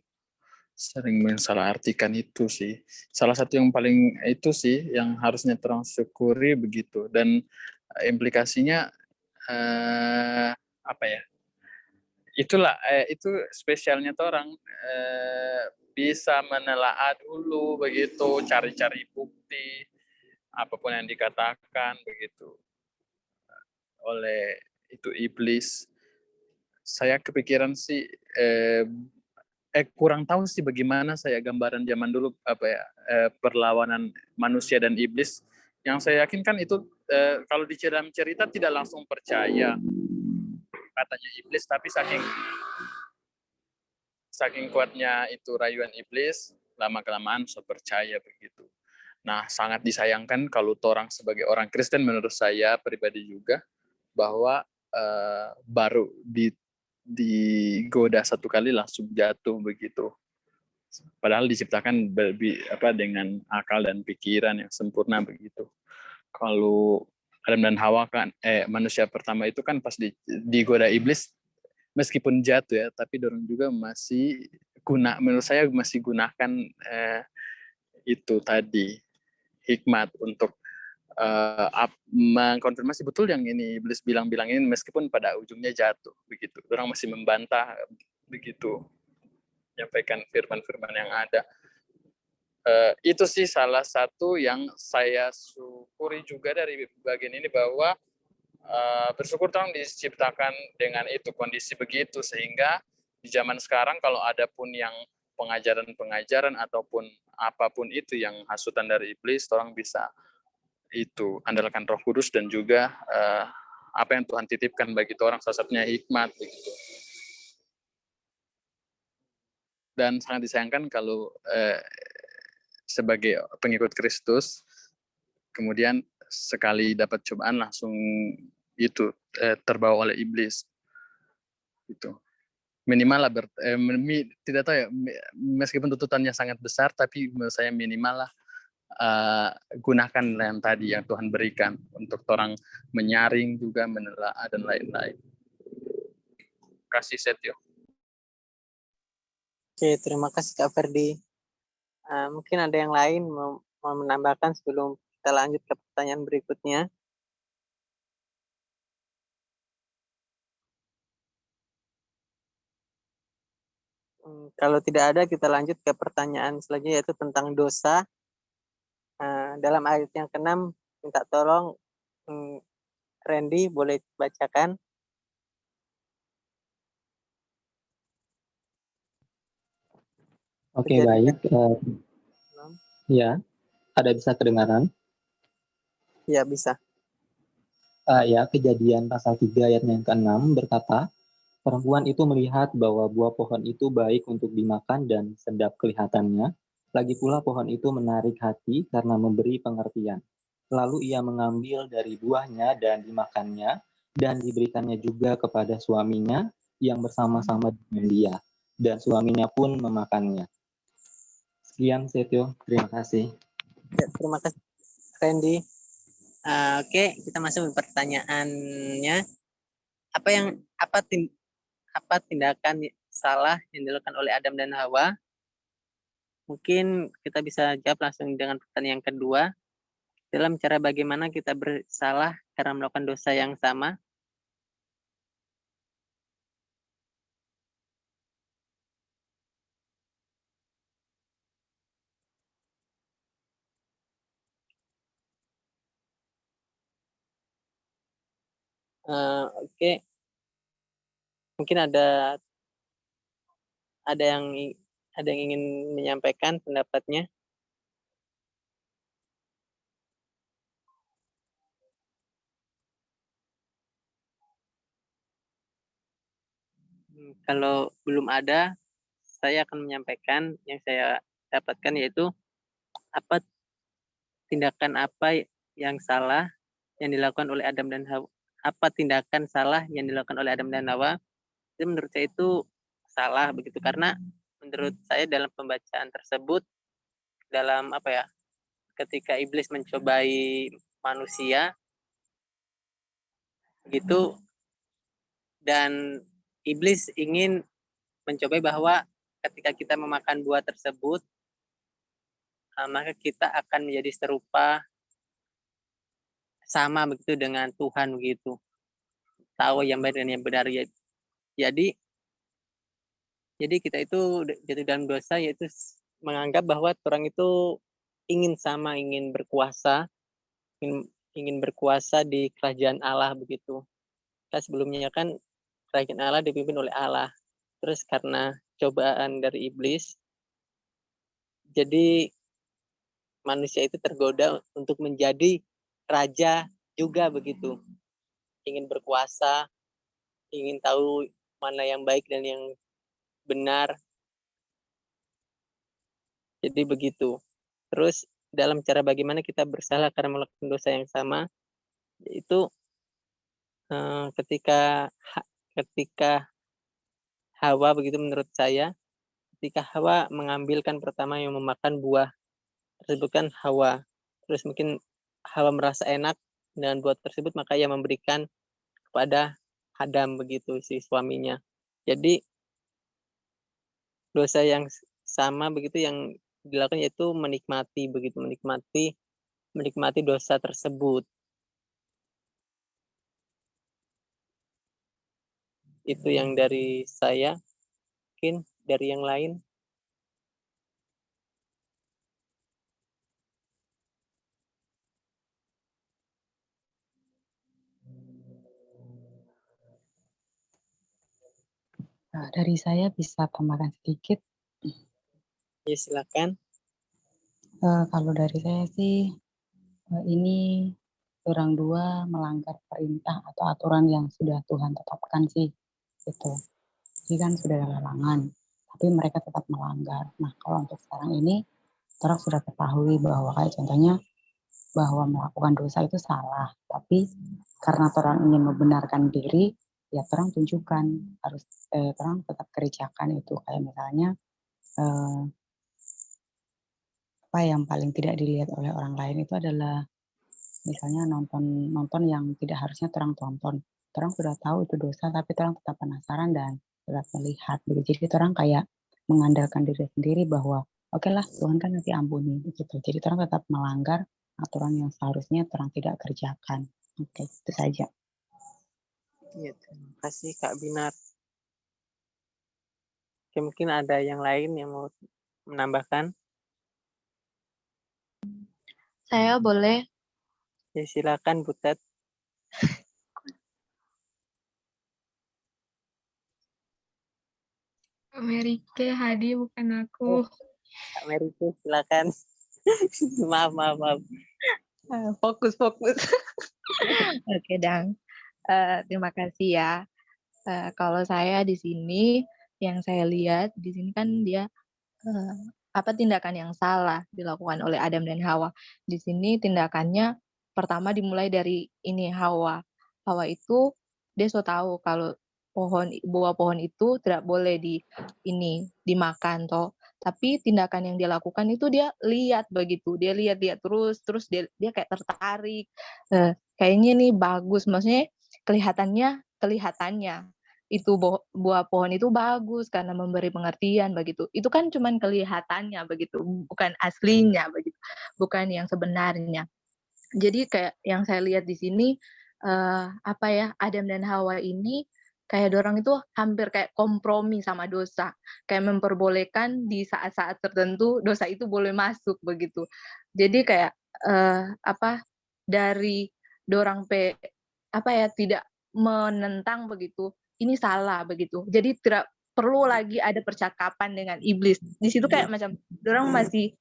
sering mensalahartikan itu sih salah satu yang paling itu sih yang harusnya terang syukuri begitu. Dan implikasinya apa ya, itulah itu spesialnya orang bisa menelaah dulu begitu, cari-cari bukti apapun yang dikatakan begitu oleh itu iblis. Saya kepikiran sih kurang tahu sih bagaimana saya gambaran zaman dulu apa ya, perlawanan manusia dan iblis. Yang saya yakin kan itu kalau di dalam cerita tidak langsung percaya katanya iblis, tapi saking kuatnya itu rayuan iblis, lama kelamaan saya percaya begitu. Nah, sangat disayangkan kalau orang sebagai orang Kristen menurut saya pribadi juga, bahwa baru digoda satu kali langsung jatuh begitu. Padahal diciptakan dengan akal dan pikiran yang sempurna begitu. Kalau Adam dan Hawa kan manusia pertama itu kan pas digoda iblis, meskipun jatuh ya, tapi dorong juga masih menurut saya masih gunakan itu tadi hikmat untuk mengkonfirmasi betul yang ini iblis bilang-bilangin, meskipun pada ujungnya jatuh begitu. Orang masih membantah begitu, menyampaikan firman-firman yang ada. Itu sih salah satu yang saya syukuri juga dari bagian ini, bahwa bersyukur orang diciptakan dengan itu kondisi begitu, sehingga di zaman sekarang kalau ada pun yang pengajaran-pengajaran ataupun apapun itu yang hasutan dari iblis, orang bisa itu andalkan Roh Kudus dan juga apa yang Tuhan titipkan bagi orang, salah satunya hikmat begitu. Dan sangat disayangkan kalau sebagai pengikut Kristus kemudian sekali dapat cobaan langsung itu terbawa oleh iblis itu. Minimal lah tidak tahu ya, meskipun tuntutannya sangat besar, tapi menurut saya minimal lah gunakan yang tadi yang Tuhan berikan untuk orang menyaring juga, menelaah dan lain-lain. Kasih Setio. Oke, terima kasih Kak Ferdi. Mungkin ada yang lain mau menambahkan sebelum kita lanjut ke pertanyaan berikutnya. Kalau tidak ada, kita lanjut ke pertanyaan selanjutnya, yaitu tentang dosa. Dalam ayat yang ke-6 minta tolong Randy boleh bacakan. Oke, Kejadian baik. Ya, ada bisa kedengaran? Ya, bisa. Ya, Kejadian pasal 3 ayat yang ke-6 berkata, perempuan itu melihat bahwa buah pohon itu baik untuk dimakan dan sedap kelihatannya. Lagi pula pohon itu menarik hati karena memberi pengertian. Lalu ia mengambil dari buahnya dan dimakannya, dan diberikannya juga kepada suaminya yang bersama-sama dengan dia. Dan suaminya pun memakannya. Sekian, Setio. Terima kasih. Ya, terima kasih, Randy. Oke, kita masuk ke pertanyaannya. Apa tindakan salah yang dilakukan oleh Adam dan Hawa? Mungkin kita bisa jawab langsung dengan pertanyaan yang kedua. Dalam cara bagaimana kita bersalah karena melakukan dosa yang sama? Oke, mungkin ada yang ingin menyampaikan pendapatnya. Kalau belum ada, saya akan menyampaikan yang saya dapatkan, yaitu tindakan apa yang salah yang dilakukan oleh Adam dan Hawa. Apa tindakan salah yang dilakukan oleh Adam dan Hawa? Itu menurut saya itu salah begitu, karena menurut saya dalam pembacaan tersebut, dalam ketika iblis mencobai manusia gitu, dan iblis ingin mencobai bahwa ketika kita memakan buah tersebut, maka kita akan menjadi serupa sama begitu dengan Tuhan begitu, tahu yang baik dan yang benar. Jadi kita itu jatuh dalam dosa, yaitu menganggap bahwa orang itu ingin berkuasa, ingin berkuasa di kerajaan Allah begitu. Kan sebelumnya kan kerajaan Allah dipimpin oleh Allah. Terus karena cobaan dari iblis, jadi manusia itu tergoda untuk menjadi raja juga begitu. Ingin berkuasa, ingin tahu mana yang baik dan yang benar. Jadi begitu. Terus dalam cara bagaimana kita bersalah karena melakukan dosa yang sama, yaitu ketika Hawa begitu, menurut saya, ketika Hawa mengambilkan pertama yang memakan buah tersebut kan Hawa. Terus mungkin Hawa merasa enak dengan buah tersebut, maka ia memberikan kepada Adam begitu, si suaminya. Jadi dosa yang sama begitu yang dilakukan, yaitu menikmati dosa tersebut. Itu yang dari saya. Mungkin dari yang lain. Nah, dari saya bisa tambahkan sedikit. Ya, silakan. Kalau dari saya sih, ini orang dua melanggar perintah atau aturan yang sudah Tuhan tetapkan sih, gitu. Jadi kan sudah ada larangan, tapi mereka tetap melanggar. Nah, kalau untuk sekarang ini, orang sudah ketahui bahwa kayak contohnya bahwa melakukan dosa itu salah, tapi karena orang ingin membenarkan diri, ya orang tunjukkan harus orang tetap kerjakan itu, kayak misalnya apa yang paling tidak dilihat oleh orang lain itu adalah misalnya nonton yang tidak harusnya orang tonton. Orang sudah tahu itu dosa, tapi orang tetap penasaran dan tetap melihat. Jadi orang kayak mengandalkan diri sendiri bahwa oke lah, Tuhan kan nanti ampuni gitu. Jadi orang tetap melanggar aturan yang seharusnya orang tidak kerjakan. Oke, itu saja. Ya, terima kasih Kak Binar. Oke, mungkin ada yang lain yang mau menambahkan? Saya boleh? Ya, silakan Butet. Amerika Hadi bukan aku. Kak Merike, silakan. maaf, maaf, maaf. Fokus. Oke, Dang. Terima kasih ya. Kalau saya di sini, yang saya lihat di sini kan dia apa tindakan yang salah dilakukan oleh Adam dan Hawa. Di sini tindakannya pertama dimulai dari ini Hawa. Hawa itu dia so tahu kalau buah pohon itu tidak boleh dimakan toh. Tapi tindakan yang dia lakukan itu dia lihat begitu. Dia lihat terus dia kayak tertarik. Kayaknya nih bagus, maksudnya kelihatannya itu buah pohon itu bagus karena memberi pengertian begitu. Itu kan cuman kelihatannya begitu, bukan aslinya begitu, bukan yang sebenarnya. Jadi kayak yang saya lihat di sini Adam dan Hawa ini kayak dorang itu hampir kayak kompromi sama dosa, kayak memperbolehkan di saat-saat tertentu dosa itu boleh masuk begitu. Jadi kayak dari dorang tidak menentang begitu, ini salah begitu. Jadi tidak perlu lagi ada percakapan dengan iblis. Di situ kayak macam orang masih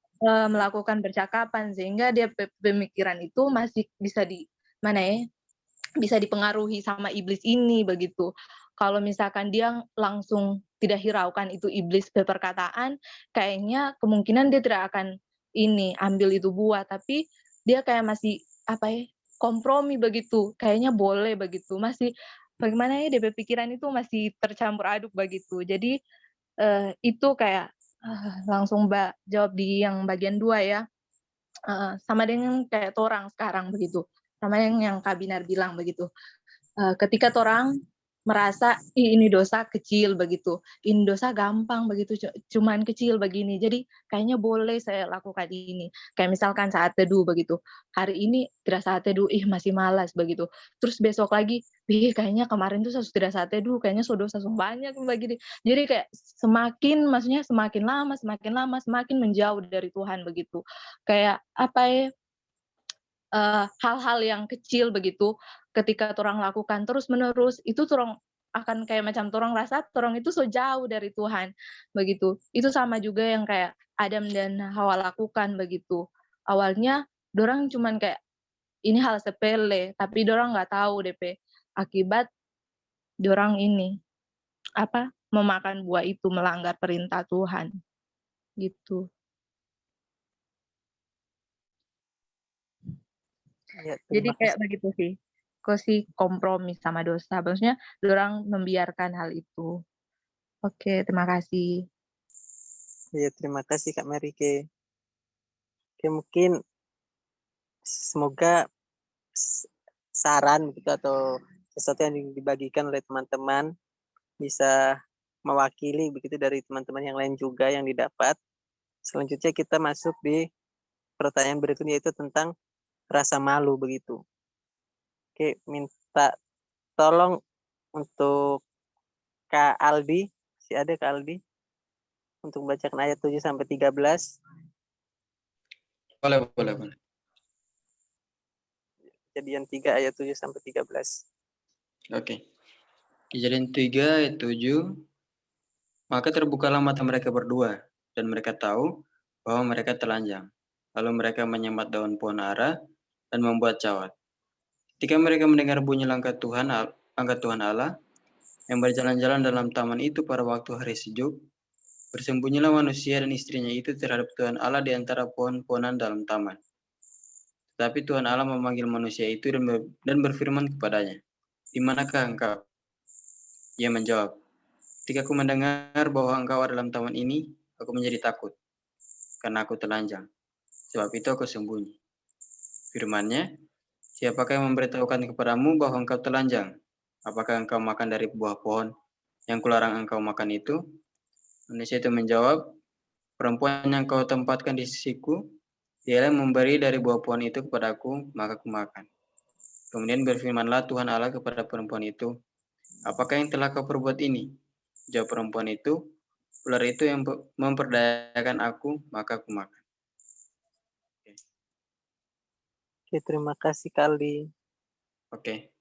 melakukan percakapan sehingga dia pemikiran itu masih bisa dipengaruhi sama iblis ini begitu. Kalau misalkan dia langsung tidak hiraukan itu iblis berperkataan, kayaknya kemungkinan dia tidak akan ambil itu buah, tapi dia kayak masih kompromi begitu, kayaknya boleh begitu, masih bagaimana ya DP pikiran itu masih tercampur aduk begitu. Jadi itu kayak langsung jawab di yang bagian 2 ya, sama dengan kayak torang sekarang begitu, sama yang Kak Binar bilang begitu. Ketika torang merasa ini dosa kecil begitu, ini dosa gampang begitu, cuman kecil begini, jadi kayaknya boleh saya lakukan ini. Kayak misalkan saat teduh begitu, hari ini tidak saat teduh, masih malas begitu. Terus besok lagi, kayaknya kemarin tuh tidak saat teduh, kayaknya dosa banyak begini. Jadi kayak semakin lama semakin menjauh dari Tuhan begitu. Kayak hal-hal yang kecil begitu ketika torang lakukan terus menerus itu torang akan kayak macam torang rasa torang itu so jauh dari Tuhan begitu. Itu sama juga yang kayak Adam dan Hawa lakukan begitu. Awalnya dorang cuman kayak ini hal sepele, tapi dorang nggak tahu DP akibat dorang memakan buah itu, melanggar perintah Tuhan gitu. Ya, Jadi terima kayak kasih. begitu sih. Kok sih kompromi sama dosa. Maksudnya dorang membiarkan hal itu. Oke, terima kasih. Ya, terima kasih Kak Merike. Oke, mungkin semoga saran gitu atau sesuatu yang dibagikan oleh teman-teman bisa mewakili begitu dari teman-teman yang lain juga yang didapat. Selanjutnya kita masuk di pertanyaan berikutnya, yaitu tentang rasa malu begitu. Oke, minta tolong untuk Kak Aldi, si ada Kak Aldi, untuk membacakan ayat 7 sampai 13. Boleh. Kejadian 3 ayat 7 sampai 13. Oke. Kejadian 3 ayat 7. Maka terbukalah mata mereka berdua, dan mereka tahu bahwa mereka telanjang. Lalu mereka menyemat daun pohon ara dan membuat cawat. Ketika mereka mendengar bunyi langkah Tuhan Allah yang berjalan-jalan dalam taman itu pada waktu hari sejuk, bersembunyilah manusia dan istrinya itu terhadap Tuhan Allah di antara pohon-pohonan dalam taman. Tetapi Tuhan Allah memanggil manusia itu dan berfirman kepadanya, "Di manakah engkau?" Ia menjawab, "Ketika aku mendengar bahwa engkau ada dalam taman ini, aku menjadi takut, karena aku telanjang. Sebab itu aku sembunyi." Firman-Nya, "Siapakah yang memberitahukan kepadamu bahwa engkau telanjang? Apakah engkau makan dari buah pohon yang kularang engkau makan itu?" Manusia itu menjawab, "Perempuan yang kau tempatkan di sisiku, dialah yang memberi dari buah pohon itu kepadaku, maka aku makan." Kemudian berfirmanlah Tuhan Allah kepada perempuan itu, "Apakah yang telah kau perbuat ini?" Jawab perempuan itu, "Ular itu yang memperdayakan aku, maka aku makan." Oke, terima kasih Kaldi. Oke.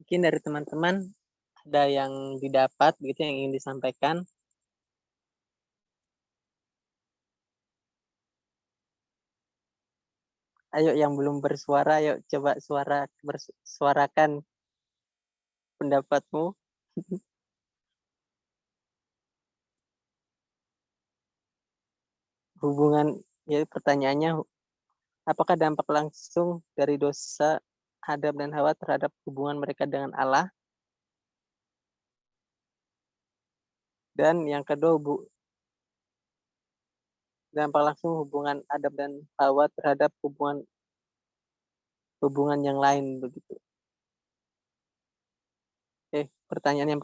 Mungkin dari teman-teman ada yang didapat begitu yang ingin disampaikan. Ayo yang belum bersuara, ayo coba bersuarakan pendapatmu. Hubungan, ya pertanyaannya, apakah dampak langsung dari dosa Adam dan Hawa terhadap hubungan mereka dengan Allah? Dan yang kedua, dampak langsung hubungan Adam dan Hawa terhadap hubungan yang lain begitu. Pertanyaan yang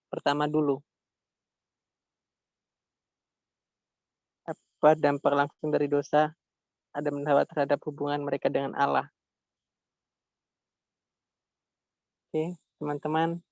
pertama dulu. Apa dampak langsung dari dosa Adam dan Hawa terhadap hubungan mereka dengan Allah? Oke, teman-teman.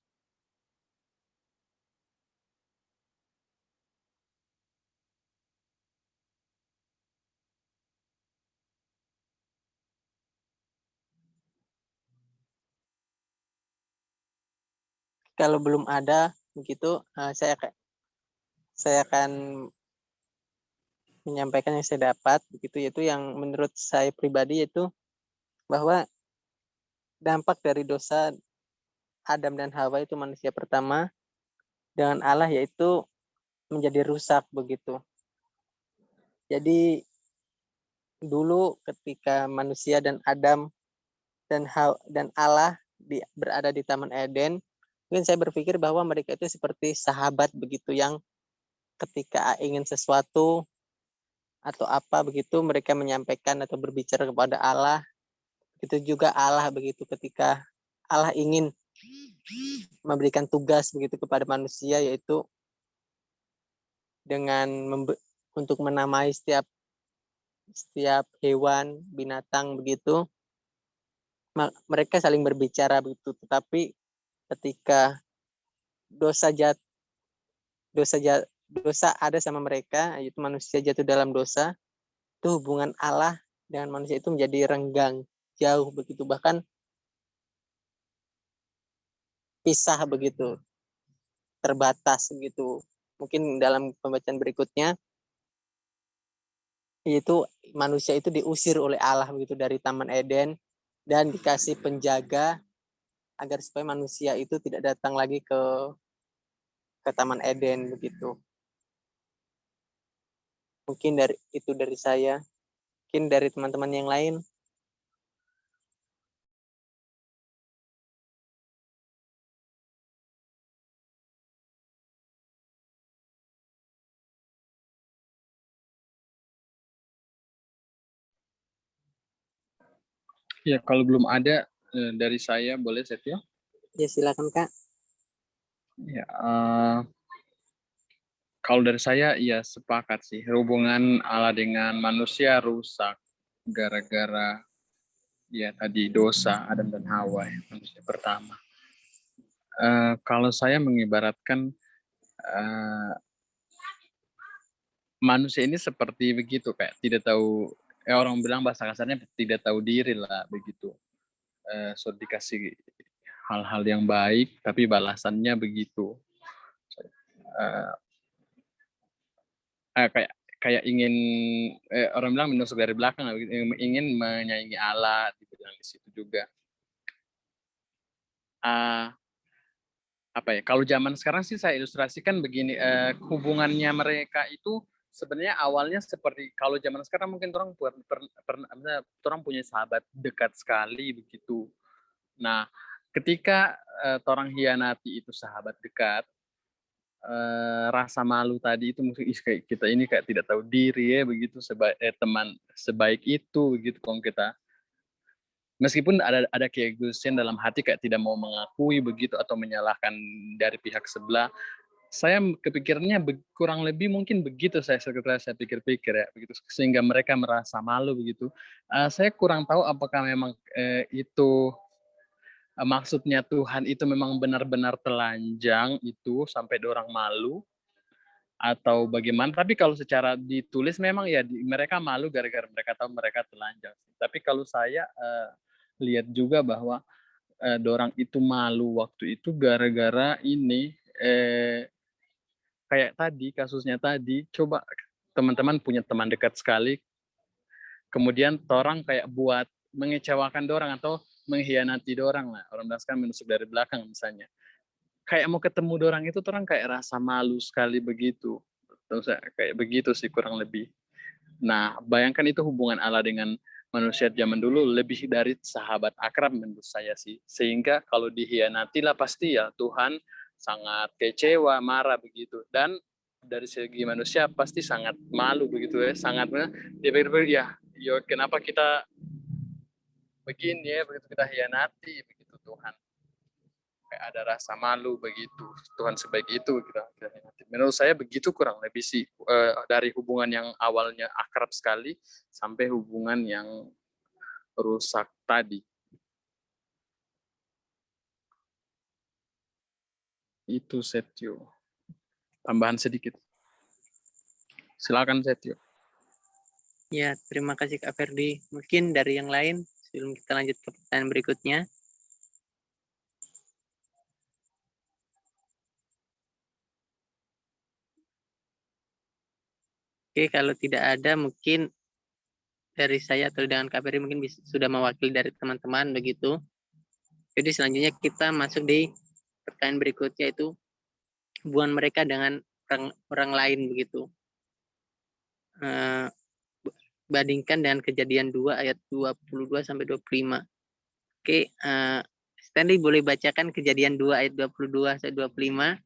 Kalau belum ada begitu, saya akan menyampaikan yang saya dapat begitu, yaitu yang menurut saya pribadi, yaitu bahwa dampak dari dosa Adam dan Hawa itu manusia pertama dengan Allah, yaitu menjadi rusak begitu. Jadi dulu ketika manusia dan Adam dan Allah berada di Taman Eden, mungkin saya berpikir bahwa mereka itu seperti sahabat begitu, yang ketika ingin sesuatu atau apa begitu, mereka menyampaikan atau berbicara kepada Allah. Begitu juga Allah begitu, ketika Allah ingin memberikan tugas begitu kepada manusia, yaitu dengan untuk menamai setiap hewan, binatang begitu. Mereka saling berbicara begitu, tetapi ketika dosa ada sama mereka, yaitu manusia jatuh dalam dosa, itu hubungan Allah dengan manusia itu menjadi renggang, jauh begitu, bahkan pisah begitu, terbatas begitu. Mungkin dalam pembacaan berikutnya, yaitu manusia itu diusir oleh Allah begitu dari Taman Eden dan dikasih penjaga agar supaya manusia itu tidak datang lagi ke Taman Eden begitu. Mungkin dari saya, mungkin dari teman-teman yang lain. Ya, kalau belum ada dari saya, boleh Setio? Ya, silakan Kak. Ya, kalau dari saya, ya sepakat sih. Hubungan Allah dengan manusia rusak gara-gara ya tadi dosa Adam dan Hawa, ya, manusia pertama. Kalau saya mengibaratkan manusia ini seperti begitu, kayak tidak tahu, orang bilang bahasa kasarnya tidak tahu diri lah begitu. So dikasih hal-hal yang baik, tapi balasannya begitu. Kayak ingin orang bilang menusuk dari belakang, ingin menyaingi Allah, dibilang di situ juga. Apa ya? Kalau zaman sekarang sih saya ilustrasikan begini, hubungannya mereka itu sebenarnya awalnya seperti kalau zaman sekarang mungkin orang orang punya sahabat dekat sekali begitu. Nah, ketika orang hianati itu sahabat dekat, rasa malu tadi itu mungkin kayak kita ini kayak tidak tahu diri ya begitu, teman sebaik itu begitu kalau kita, meskipun ada keegoisan dalam hati kayak tidak mau mengakui begitu atau menyalahkan dari pihak sebelah. Saya kepikirannya kurang lebih mungkin begitu, setelah saya pikir-pikir ya begitu, sehingga mereka merasa malu begitu. Saya kurang tahu apakah memang itu maksudnya Tuhan itu memang benar-benar telanjang itu sampai orang malu, atau bagaimana. Tapi kalau secara ditulis memang ya mereka malu gara-gara mereka tahu mereka telanjang. Tapi kalau saya lihat juga bahwa dorang itu malu waktu itu gara-gara ini kayak tadi kasusnya tadi, coba teman-teman punya teman dekat sekali, kemudian orang kayak buat mengecewakan dorang atau mengkhianati dorang lah, orang bilang kan menusuk dari belakang misalnya. Kayak mau ketemu dorang itu orang kayak rasa malu sekali begitu. Terus kayak begitu sih kurang lebih. Nah, bayangkan itu hubungan Allah dengan manusia zaman dulu lebih dari sahabat akrab menurut saya sih. Sehingga kalau dikhianati lah pasti ya Tuhan sangat kecewa, marah begitu. Dan dari segi manusia pasti sangat malu begitu ya. Sangat dia pikir ya, kenapa kita begini ya, begitu kita hianati begitu Tuhan. Kayak ada rasa malu begitu, Tuhan sebaik itu kita menurut saya begitu kurang lebih sih, dari hubungan yang awalnya akrab sekali sampai hubungan yang rusak tadi. Itu Setio, tambahan sedikit, silakan Setio. Ya, terima kasih Kak Ferdi. Mungkin dari yang lain sebelum kita lanjut ke pertanyaan berikutnya. Oke, kalau tidak ada mungkin dari saya atau dengan Kak Ferdi mungkin sudah mewakili dari teman-teman begitu. Jadi selanjutnya kita masuk di pertanyaan berikutnya, itu hubungan mereka dengan orang lain begitu. Bandingkan dengan Kejadian 2 ayat 22 sampai 25. Oke, Stanley boleh bacakan Kejadian 2 ayat 22 sampai 25.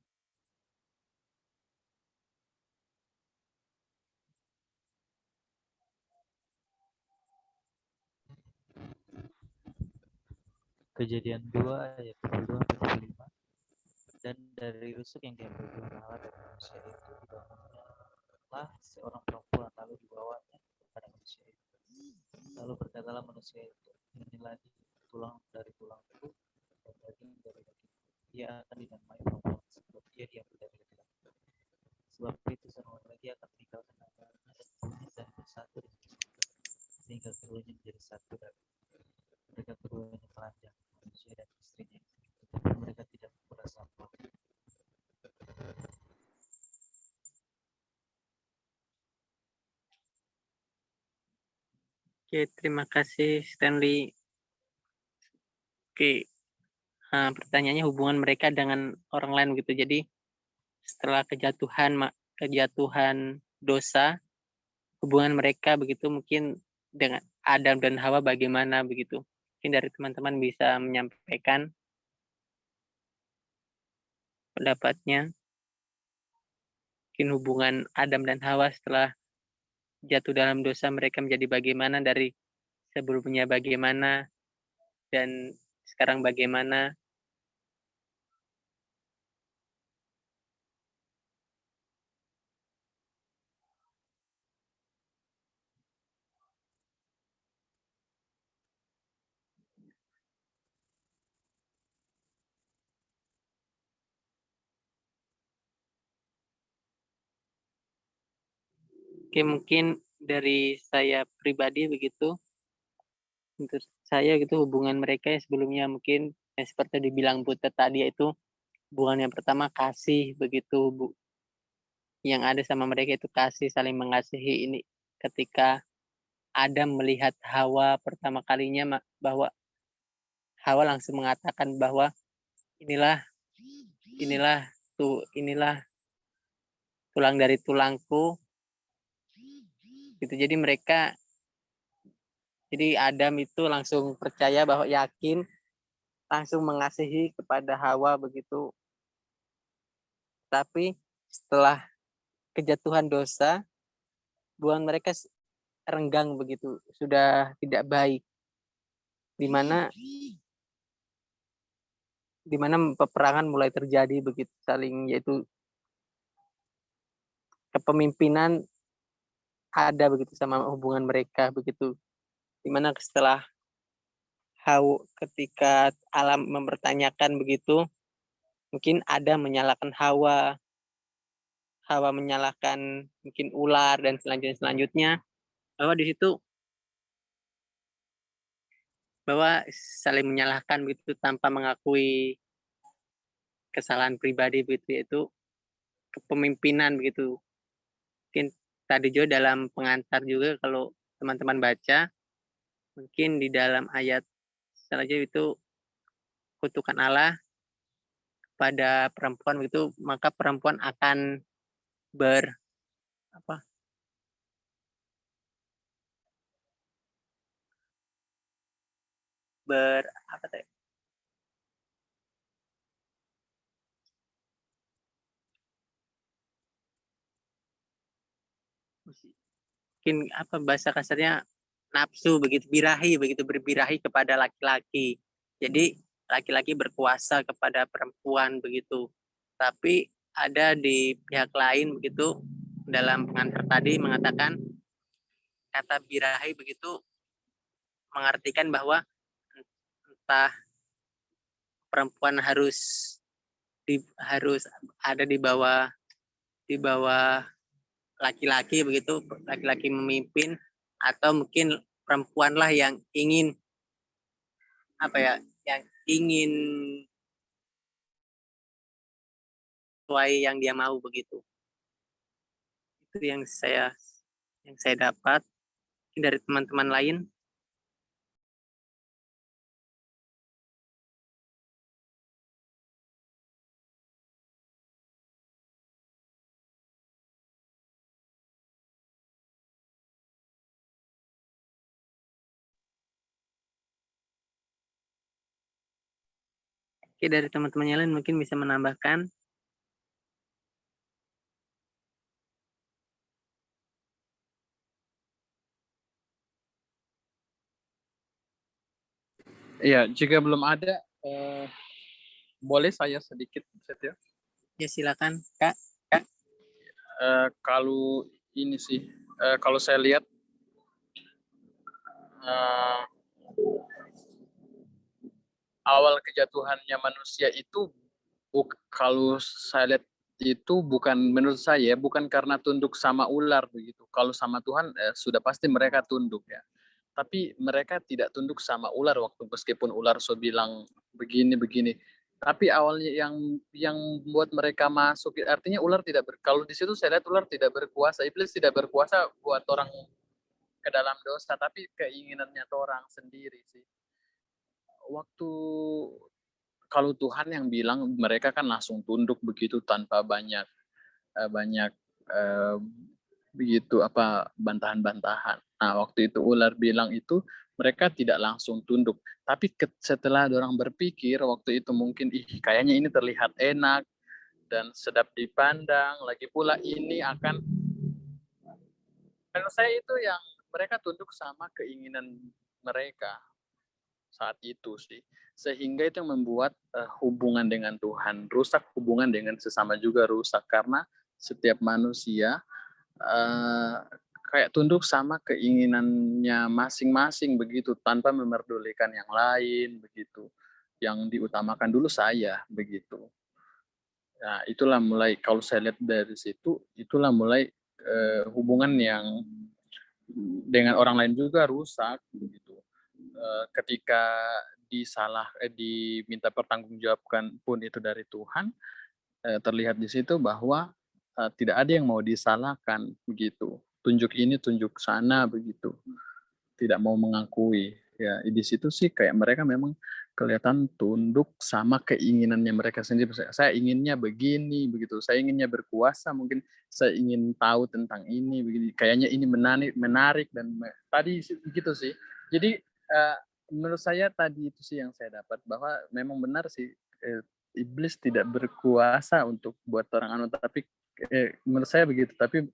Kejadian 2 ayat 22 sampai 25. Dan dari rusuk yang diambil Tuhan Allah dari manusia itu dibangunlah seorang perempuan, lalu dibawanya kepada manusia itu. Lalu berkatalah manusia itu, inilah tulang dari tulangku dan daging dari daging. Ia akan dinamai perempuan sebab ia diambil dari laki-laki. Sebab itu seorang lagi akan meninggalkan ayahnya dan ibunya dan bersatu dengan istrinya, sehingga keduanya menjadi satu daging. Mereka keduanya telanjang, manusia dan istrinya, tetapi mereka tidak merasa malu. Oke, terima kasih Stanley. Oke, pertanyaannya hubungan mereka dengan orang lain gitu. Jadi setelah kejatuhan dosa, hubungan mereka begitu mungkin dengan Adam dan Hawa bagaimana begitu. Mungkin dari teman-teman bisa menyampaikan pendapatnya. Mungkin hubungan Adam dan Hawa setelah jatuh dalam dosa mereka menjadi bagaimana, dari sebelumnya bagaimana dan sekarang bagaimana. Oke, mungkin dari saya pribadi begitu. Untuk saya gitu hubungan mereka yang sebelumnya mungkin seperti dibilang Butet tadi, yaitu hubungan yang pertama kasih begitu, yang ada sama mereka itu kasih, saling mengasihi. Ini ketika Adam melihat Hawa pertama kalinya, bahwa Hawa langsung mengatakan bahwa inilah tulang dari tulangku gitu. Jadi Adam itu langsung percaya, bahwa yakin, langsung mengasihi kepada Hawa begitu. Tapi setelah kejatuhan dosa, hubungan mereka renggang begitu, sudah tidak baik, di mana peperangan mulai terjadi begitu, saling, yaitu kepemimpinan ada begitu sama hubungan mereka begitu, di mana setelah ketika alam mempertanyakan begitu, mungkin ada menyalahkan Hawa Hawa menyalahkan mungkin ular dan selanjutnya, bahwa di situ bahwa saling menyalahkan begitu tanpa mengakui kesalahan pribadi begitu, yaitu kepemimpinan begitu. Mungkin tadi juga dalam pengantar juga kalau teman-teman baca, mungkin di dalam ayat selanjutnya itu kutukan Allah pada perempuan begitu, maka perempuan akan ber apa ber apa tadi? Mungkin apa bahasa kasarnya nafsu begitu, birahi begitu, berbirahi kepada laki-laki. Jadi laki-laki berkuasa kepada perempuan begitu. Tapi ada di pihak lain begitu dalam pengantar tadi mengatakan kata birahi begitu mengartikan bahwa entah perempuan harus ada di bawah laki-laki begitu, laki-laki memimpin, atau mungkin perempuanlah yang ingin yang ingin sesuai yang dia mau begitu. Itu yang saya dapat dari teman-teman lain. Oke, dari teman-teman yang lain mungkin bisa menambahkan. Iya, jika belum ada, boleh saya sedikit, Setio? Ya silakan, Kak. Kalau ini sih, kalau saya lihat awal kejatuhannya manusia itu, kalau saya lihat itu bukan, menurut saya bukan karena tunduk sama ular begitu. Kalau sama Tuhan sudah pasti mereka tunduk ya. Tapi mereka tidak tunduk sama ular waktu meskipun ular so bilang begini. Tapi awalnya yang buat mereka masuk, artinya ular tidak kalau di situ saya lihat ular tidak berkuasa, iblis tidak berkuasa buat orang ke dalam dosa, tapi keinginannya orang sendiri sih. Waktu kalau Tuhan yang bilang, mereka kan langsung tunduk begitu tanpa banyak begitu bantahan-bantahan. Nah, waktu itu ular bilang itu mereka tidak langsung tunduk, tapi setelah orang berpikir waktu itu mungkin kayaknya ini terlihat enak dan sedap dipandang, lagi pula ini akan, menurut saya itu yang mereka tunduk sama keinginan mereka saat itu sih, sehingga itu yang membuat hubungan dengan Tuhan rusak, hubungan dengan sesama juga rusak, karena setiap manusia kayak tunduk sama keinginannya masing-masing begitu, tanpa memerdulikan yang lain begitu. Yang diutamakan dulu saya begitu. Nah, itulah mulai, kalau saya lihat dari situ, itulah mulai hubungan yang dengan orang lain juga rusak begitu. Ketika diminta pertanggungjawabkan pun itu dari Tuhan, terlihat di situ bahwa tidak ada yang mau disalahkan begitu. Tunjuk ini, tunjuk sana begitu. Tidak mau mengakui. Ya, di situ sih kayak mereka memang kelihatan tunduk sama keinginannya mereka sendiri. Saya inginnya begini begitu. Saya inginnya berkuasa, mungkin saya ingin tahu tentang ini begini. Kayaknya ini menarik dan tadi begitu sih. Jadi menurut saya tadi itu sih yang saya dapat, bahwa memang benar sih iblis tidak berkuasa untuk buat orang tapi menurut saya begitu, tapi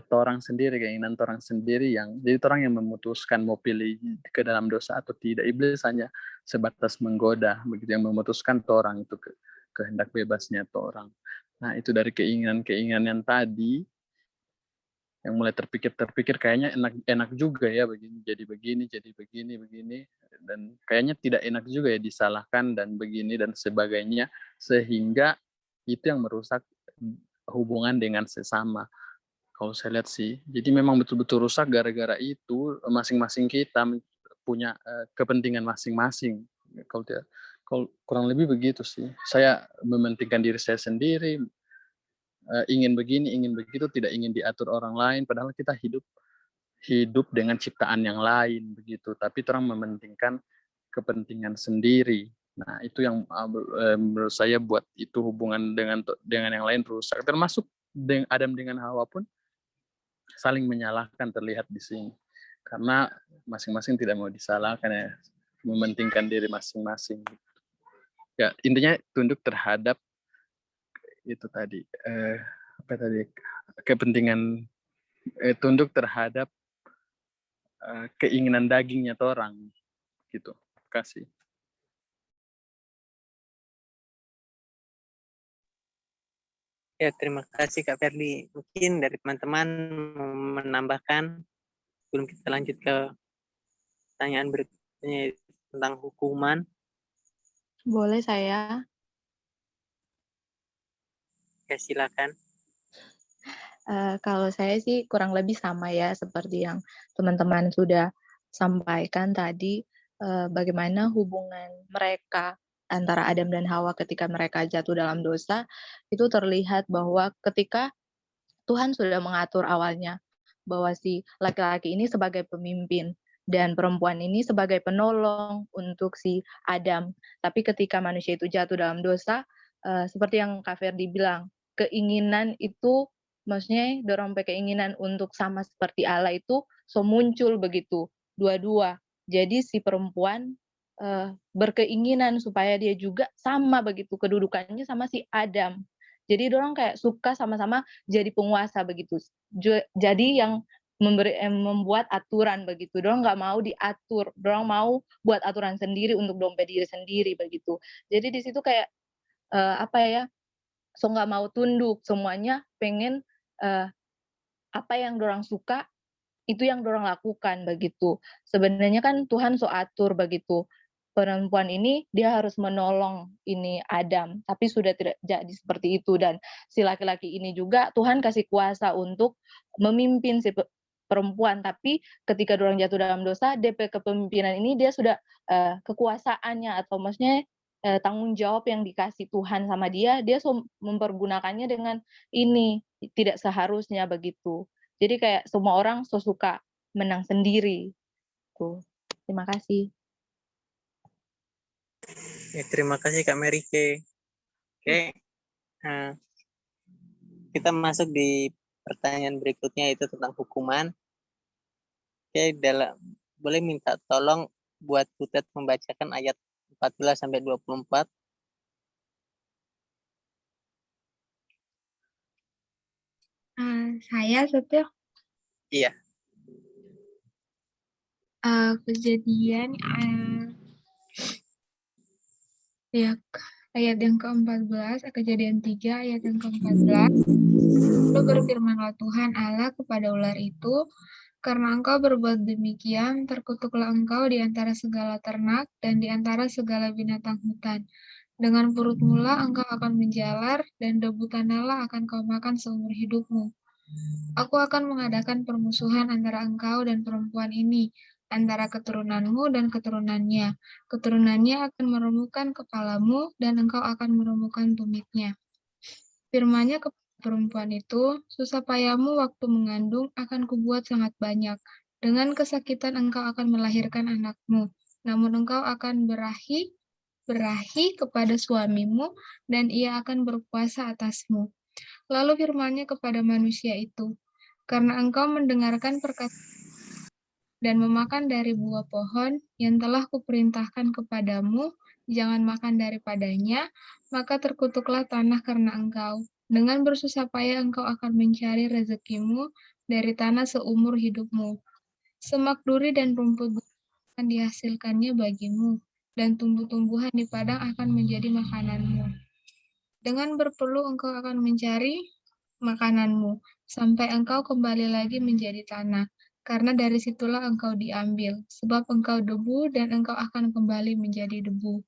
orang sendiri, keinginan orang sendiri yang jadi orang yang memutuskan mau pilih ke dalam dosa atau tidak. Iblis hanya sebatas menggoda begitu, yang memutuskan orang itu kehendak bebasnya orang. Nah, itu dari keinginan yang tadi yang mulai terpikir kayaknya enak juga ya begini jadi begini dan kayaknya tidak enak juga ya disalahkan dan begini dan sebagainya, sehingga itu yang merusak hubungan dengan sesama. Kalau saya lihat sih, jadi memang betul-betul rusak gara-gara itu masing-masing kita punya kepentingan masing-masing. Kalau kurang lebih begitu sih. Saya mementingkan diri saya sendiri, ingin begini, ingin begitu, tidak ingin diatur orang lain. Padahal kita hidup dengan ciptaan yang lain begitu. Tapi orang mementingkan kepentingan sendiri. Nah itu yang menurut saya buat itu hubungan dengan yang lain rusak. Termasuk Adam dengan Hawa pun saling menyalahkan terlihat di sini. Karena masing-masing tidak mau disalahkan ya, mementingkan diri masing-masing. Ya intinya tunduk terhadap itu tadi kepentingan, tunduk terhadap keinginan dagingnya orang gitu. Terima kasih. Ya, terima kasih Kak Ferdi. Mungkin dari teman-teman menambahkan sebelum kita lanjut ke pertanyaan berikutnya tentang hukuman. Boleh saya? Ya, silakan. Kalau saya sih kurang lebih sama ya seperti yang teman-teman sudah sampaikan tadi, bagaimana hubungan mereka antara Adam dan Hawa ketika mereka jatuh dalam dosa, itu terlihat bahwa ketika Tuhan sudah mengatur awalnya bahwa si laki-laki ini sebagai pemimpin dan perempuan ini sebagai penolong untuk si Adam. Tapi ketika manusia itu jatuh dalam dosa, seperti yang Kak Ferdi bilang, keinginan itu maksudnya dorong keinginan untuk sama seperti Allah itu muncul begitu dua-dua. Jadi si perempuan berkeinginan supaya dia juga sama begitu kedudukannya sama si Adam. Jadi dorong kayak suka sama-sama jadi penguasa begitu. Jadi yang membuat aturan begitu. Dorong nggak mau diatur, dorong mau buat aturan sendiri untuk dompet diri sendiri begitu. Jadi di situ kayak so nggak mau tunduk, semuanya pengen apa yang dorang suka itu yang dorang lakukan begitu. Sebenarnya kan Tuhan so atur begitu. Perempuan ini dia harus menolong ini Adam, tapi sudah tidak jadi seperti itu. Dan si laki-laki ini juga Tuhan kasih kuasa untuk memimpin si perempuan, tapi ketika dorang jatuh dalam dosa, DP kepemimpinan ini dia sudah kekuasaannya atau maksudnya tanggung jawab yang dikasih Tuhan sama dia mempergunakannya dengan ini tidak seharusnya begitu. Jadi kayak semua orang suka menang sendiri. Tuh. Terima kasih. Ya, terima kasih Kak Merike. Oke, kita masuk di pertanyaan berikutnya itu tentang hukuman. Oke, boleh minta tolong buat Butet membacakan ayat 14 sampai 24. Saya setir. Iya. Kejadian ya ayat yang ke-14, Kejadian 3 ayat yang ke-14. Lalu berfirmanlah Tuhan Allah kepada ular itu, karena engkau berbuat demikian, terkutuklah engkau di antara segala ternak dan di antara segala binatang hutan. Dengan perut mula engkau akan menjalar, dan debu tanahlah akan kau makan seumur hidupmu. Aku akan mengadakan permusuhan antara engkau dan perempuan ini, antara keturunanmu dan keturunannya. Keturunannya akan meremukkan kepalamu, dan engkau akan meremukkan tumitnya. Firman-Nya kepada perempuan itu, susah payahmu waktu mengandung akan kubuat sangat banyak. Dengan kesakitan engkau akan melahirkan anakmu, namun engkau akan berahi kepada suamimu, dan ia akan berkuasa atasmu. Lalu firman-Nya kepada manusia itu, karena engkau mendengarkan perkataan dan memakan dari buah pohon yang telah kuperintahkan kepadamu, jangan makan daripadanya, maka terkutuklah tanah karena engkau. Dengan bersusah payah engkau akan mencari rezekimu dari tanah seumur hidupmu. Semak duri dan rumput akan dihasilkannya bagimu, dan tumbuh-tumbuhan di padang akan menjadi makananmu. Dengan berpeluh engkau akan mencari makananmu, sampai engkau kembali lagi menjadi tanah. Karena dari situlah engkau diambil, sebab engkau debu dan engkau akan kembali menjadi debu.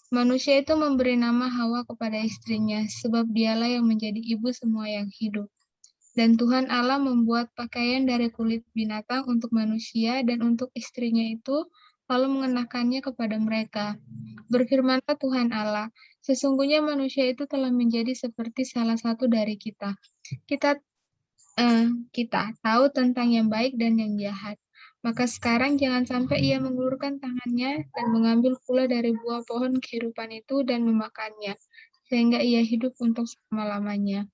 Manusia itu memberi nama Hawa kepada istrinya, sebab dialah yang menjadi ibu semua yang hidup. Dan Tuhan Allah membuat pakaian dari kulit binatang untuk manusia dan untuk istrinya itu, lalu mengenakannya kepada mereka. Berfirmanlah Tuhan Allah, sesungguhnya manusia itu telah menjadi seperti salah satu dari kita. Kita tahu tentang yang baik dan yang jahat. Maka sekarang jangan sampai ia mengulurkan tangannya dan mengambil pula dari buah pohon kehidupan itu dan memakannya, sehingga ia hidup untuk selama-lamanya.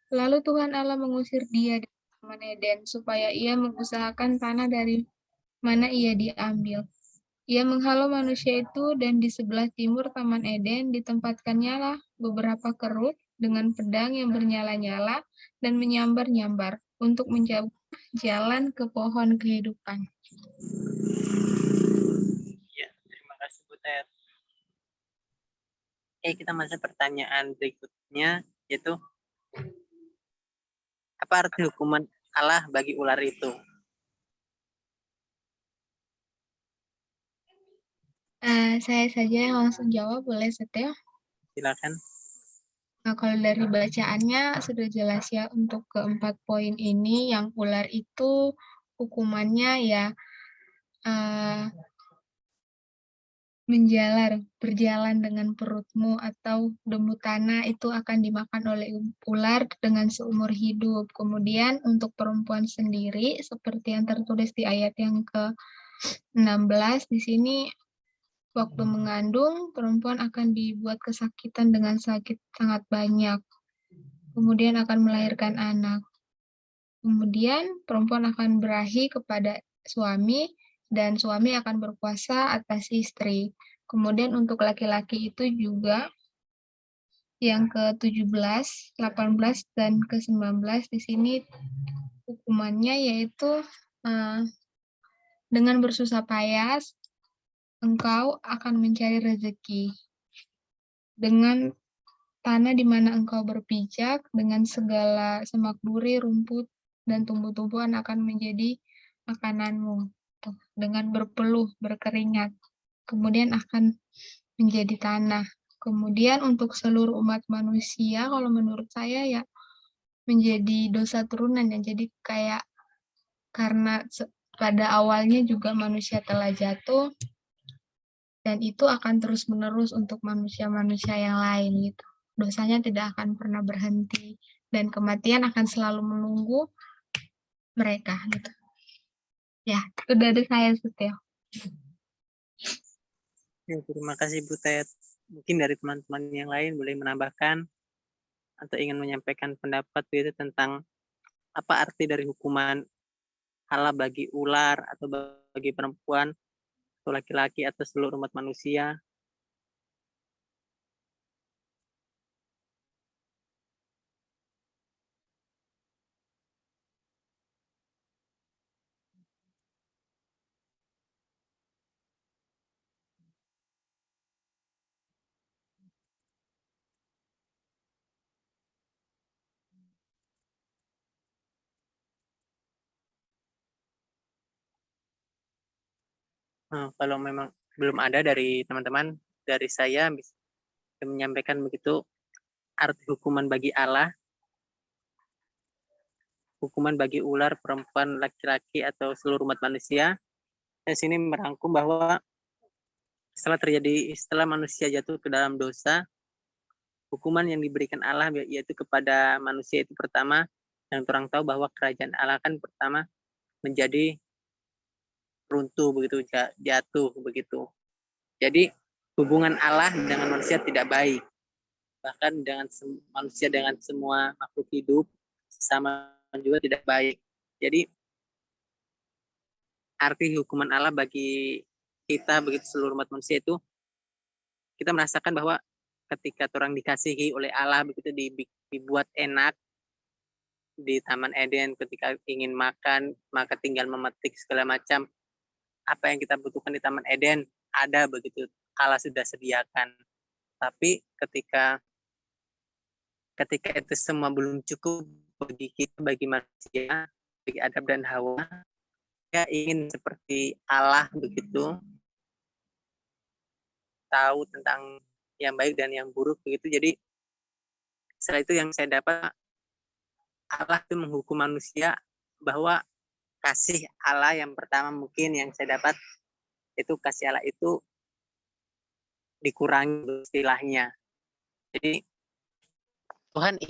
Lalu Tuhan Allah mengusir dia dari Taman Eden, supaya ia mengusahakan tanah dari mana ia diambil. Ia menghalau manusia itu, dan di sebelah timur Taman Eden ditempatkannya lah beberapa kerut dengan pedang yang bernyala-nyala dan menyambar-nyambar untuk menjauh jalan ke pohon kehidupan. Ya, terima kasih Bu Ted. Oke, kita masuk pertanyaan berikutnya, yaitu apa arti hukuman Allah bagi ular itu? Saya saja yang langsung jawab, boleh Setio? Silakan. Nah, kalau dari bacaannya sudah jelas ya untuk keempat poin ini, yang ular itu hukumannya ya berjalan dengan perutmu atau debu tanah itu akan dimakan oleh ular dengan seumur hidup. Kemudian untuk perempuan sendiri, seperti yang tertulis di ayat yang ke-16, di sini waktu mengandung, perempuan akan dibuat kesakitan dengan sakit sangat banyak. Kemudian akan melahirkan anak. Kemudian perempuan akan berahi kepada suami, dan suami akan berkuasa atas istri. Kemudian untuk laki-laki itu juga yang ke-17, 18, dan ke-19 di sini hukumannya yaitu dengan bersusah payah engkau akan mencari rezeki. Dengan tanah di mana engkau berpijak, dengan segala semak duri, rumput, dan tumbuh-tumbuhan akan menjadi makananmu. Dengan berpeluh, berkeringat, kemudian akan menjadi tanah. Kemudian untuk seluruh umat manusia, kalau menurut saya ya menjadi dosa turunan ya. Jadi kayak karena pada awalnya juga manusia telah jatuh, dan itu akan terus-menerus untuk manusia-manusia yang lain gitu. Dosanya tidak akan pernah berhenti, dan kematian akan selalu menunggu mereka gitu. Ya, itu dari saya Setio. Ya, terima kasih Bu Ted. Mungkin dari teman-teman yang lain boleh menambahkan atau ingin menyampaikan pendapat itu tentang apa arti dari hukuman Allah bagi ular atau bagi perempuan atau laki-laki atau seluruh umat manusia. Nah, kalau memang belum ada dari teman-teman, dari saya bisa menyampaikan begitu arti hukuman bagi Allah, hukuman bagi ular, perempuan, laki-laki, atau seluruh umat manusia. Di sini merangkum bahwa setelah manusia jatuh ke dalam dosa, hukuman yang diberikan Allah yaitu kepada manusia itu pertama, yang orang tahu bahwa kerajaan Allah kan pertama menjadi runtuh begitu, jatuh begitu. Jadi hubungan Allah dengan manusia tidak baik, bahkan dengan manusia dengan semua makhluk hidup sama juga tidak baik. Jadi arti hukuman Allah bagi kita begitu seluruh umat manusia itu kita merasakan bahwa ketika orang dikasihi oleh Allah begitu dibuat enak di Taman Eden, ketika ingin makan maka tinggal memetik segala macam apa yang kita butuhkan di Taman Eden ada begitu, Allah sudah sediakan. Tapi ketika itu semua belum cukup bagi kita, bagi manusia, bagi Adam dan Hawa, dia ingin seperti Allah begitu, tahu tentang yang baik dan yang buruk begitu. Jadi setelah itu yang saya dapat, Allah itu menghukum manusia, bahwa kasih Allah yang pertama mungkin yang saya dapat itu kasih Allah itu dikurangi istilahnya. Jadi Tuhan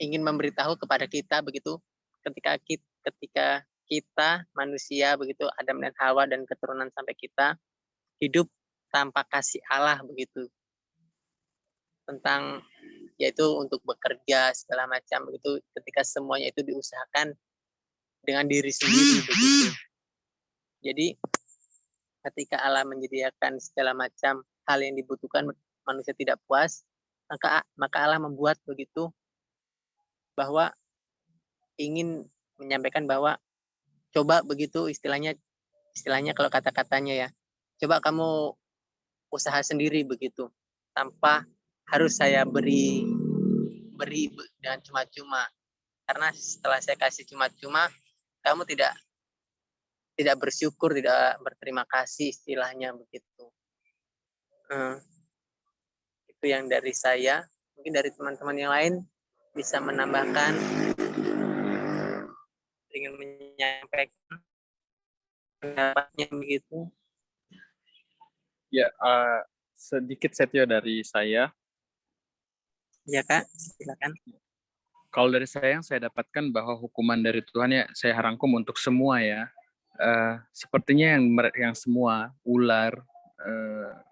ingin memberitahu kepada kita begitu, ketika kita manusia begitu, Adam dan Hawa dan keturunan sampai kita hidup tanpa kasih Allah begitu, tentang yaitu untuk bekerja segala macam begitu, ketika semuanya itu diusahakan dengan diri sendiri begitu. Jadi ketika Allah menyediakan segala macam hal yang dibutuhkan, manusia tidak puas, maka Allah membuat begitu, bahwa ingin menyampaikan bahwa coba begitu, istilahnya kalau kata-katanya ya, coba kamu usaha sendiri begitu, tanpa harus saya beri dengan cuma-cuma, karena setelah saya kasih cuma-cuma, kamu tidak bersyukur, tidak berterima kasih, istilahnya begitu. Itu yang dari saya. Mungkin dari teman-teman yang lain bisa menambahkan, ingin menyampaikan pendapatnya begitu. Ya, sedikit Setio dari saya. Ya Kak, silakan. Kalau dari saya yang saya dapatkan bahwa hukuman dari Tuhan ya saya rangkum untuk semua ya. Sepertinya yang semua, ular,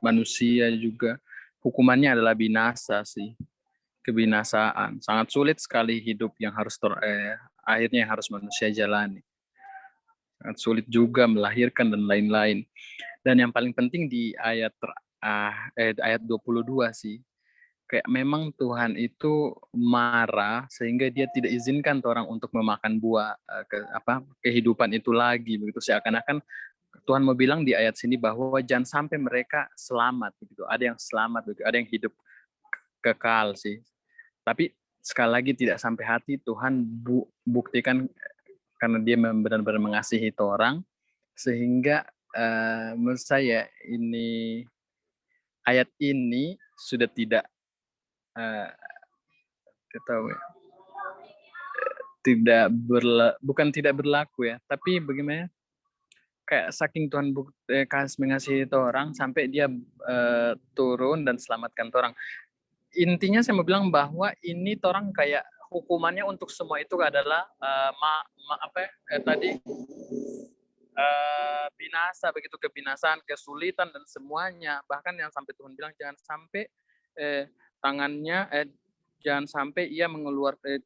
manusia juga, hukumannya adalah binasa sih. Kebinasaan. Sangat sulit sekali hidup yang akhirnya harus manusia jalani. Sangat sulit juga melahirkan dan lain-lain. Dan yang paling penting di ayat 22 sih, kayak memang Tuhan itu marah sehingga dia tidak izinkan orang untuk memakan buah kehidupan itu lagi begitu. Seakan-akan Tuhan mau bilang di ayat sini bahwa jangan sampai mereka selamat begitu. Ada yang selamat begitu, ada yang hidup kekal sih. Tapi sekali lagi tidak sampai hati Tuhan buktikan, karena dia benar-benar mengasihi orang, sehingga menurut saya ini ayat ini sudah bukan tidak berlaku ya, tapi bagaimana, kayak saking Tuhan mengasihi orang sampai dia turun dan selamatkan orang. Intinya saya mau bilang bahwa ini orang kayak hukumannya untuk semua itu adalah binasa begitu, kebinasaan, kesulitan dan semuanya. Bahkan yang sampai Tuhan bilang jangan sampai jangan sampai ia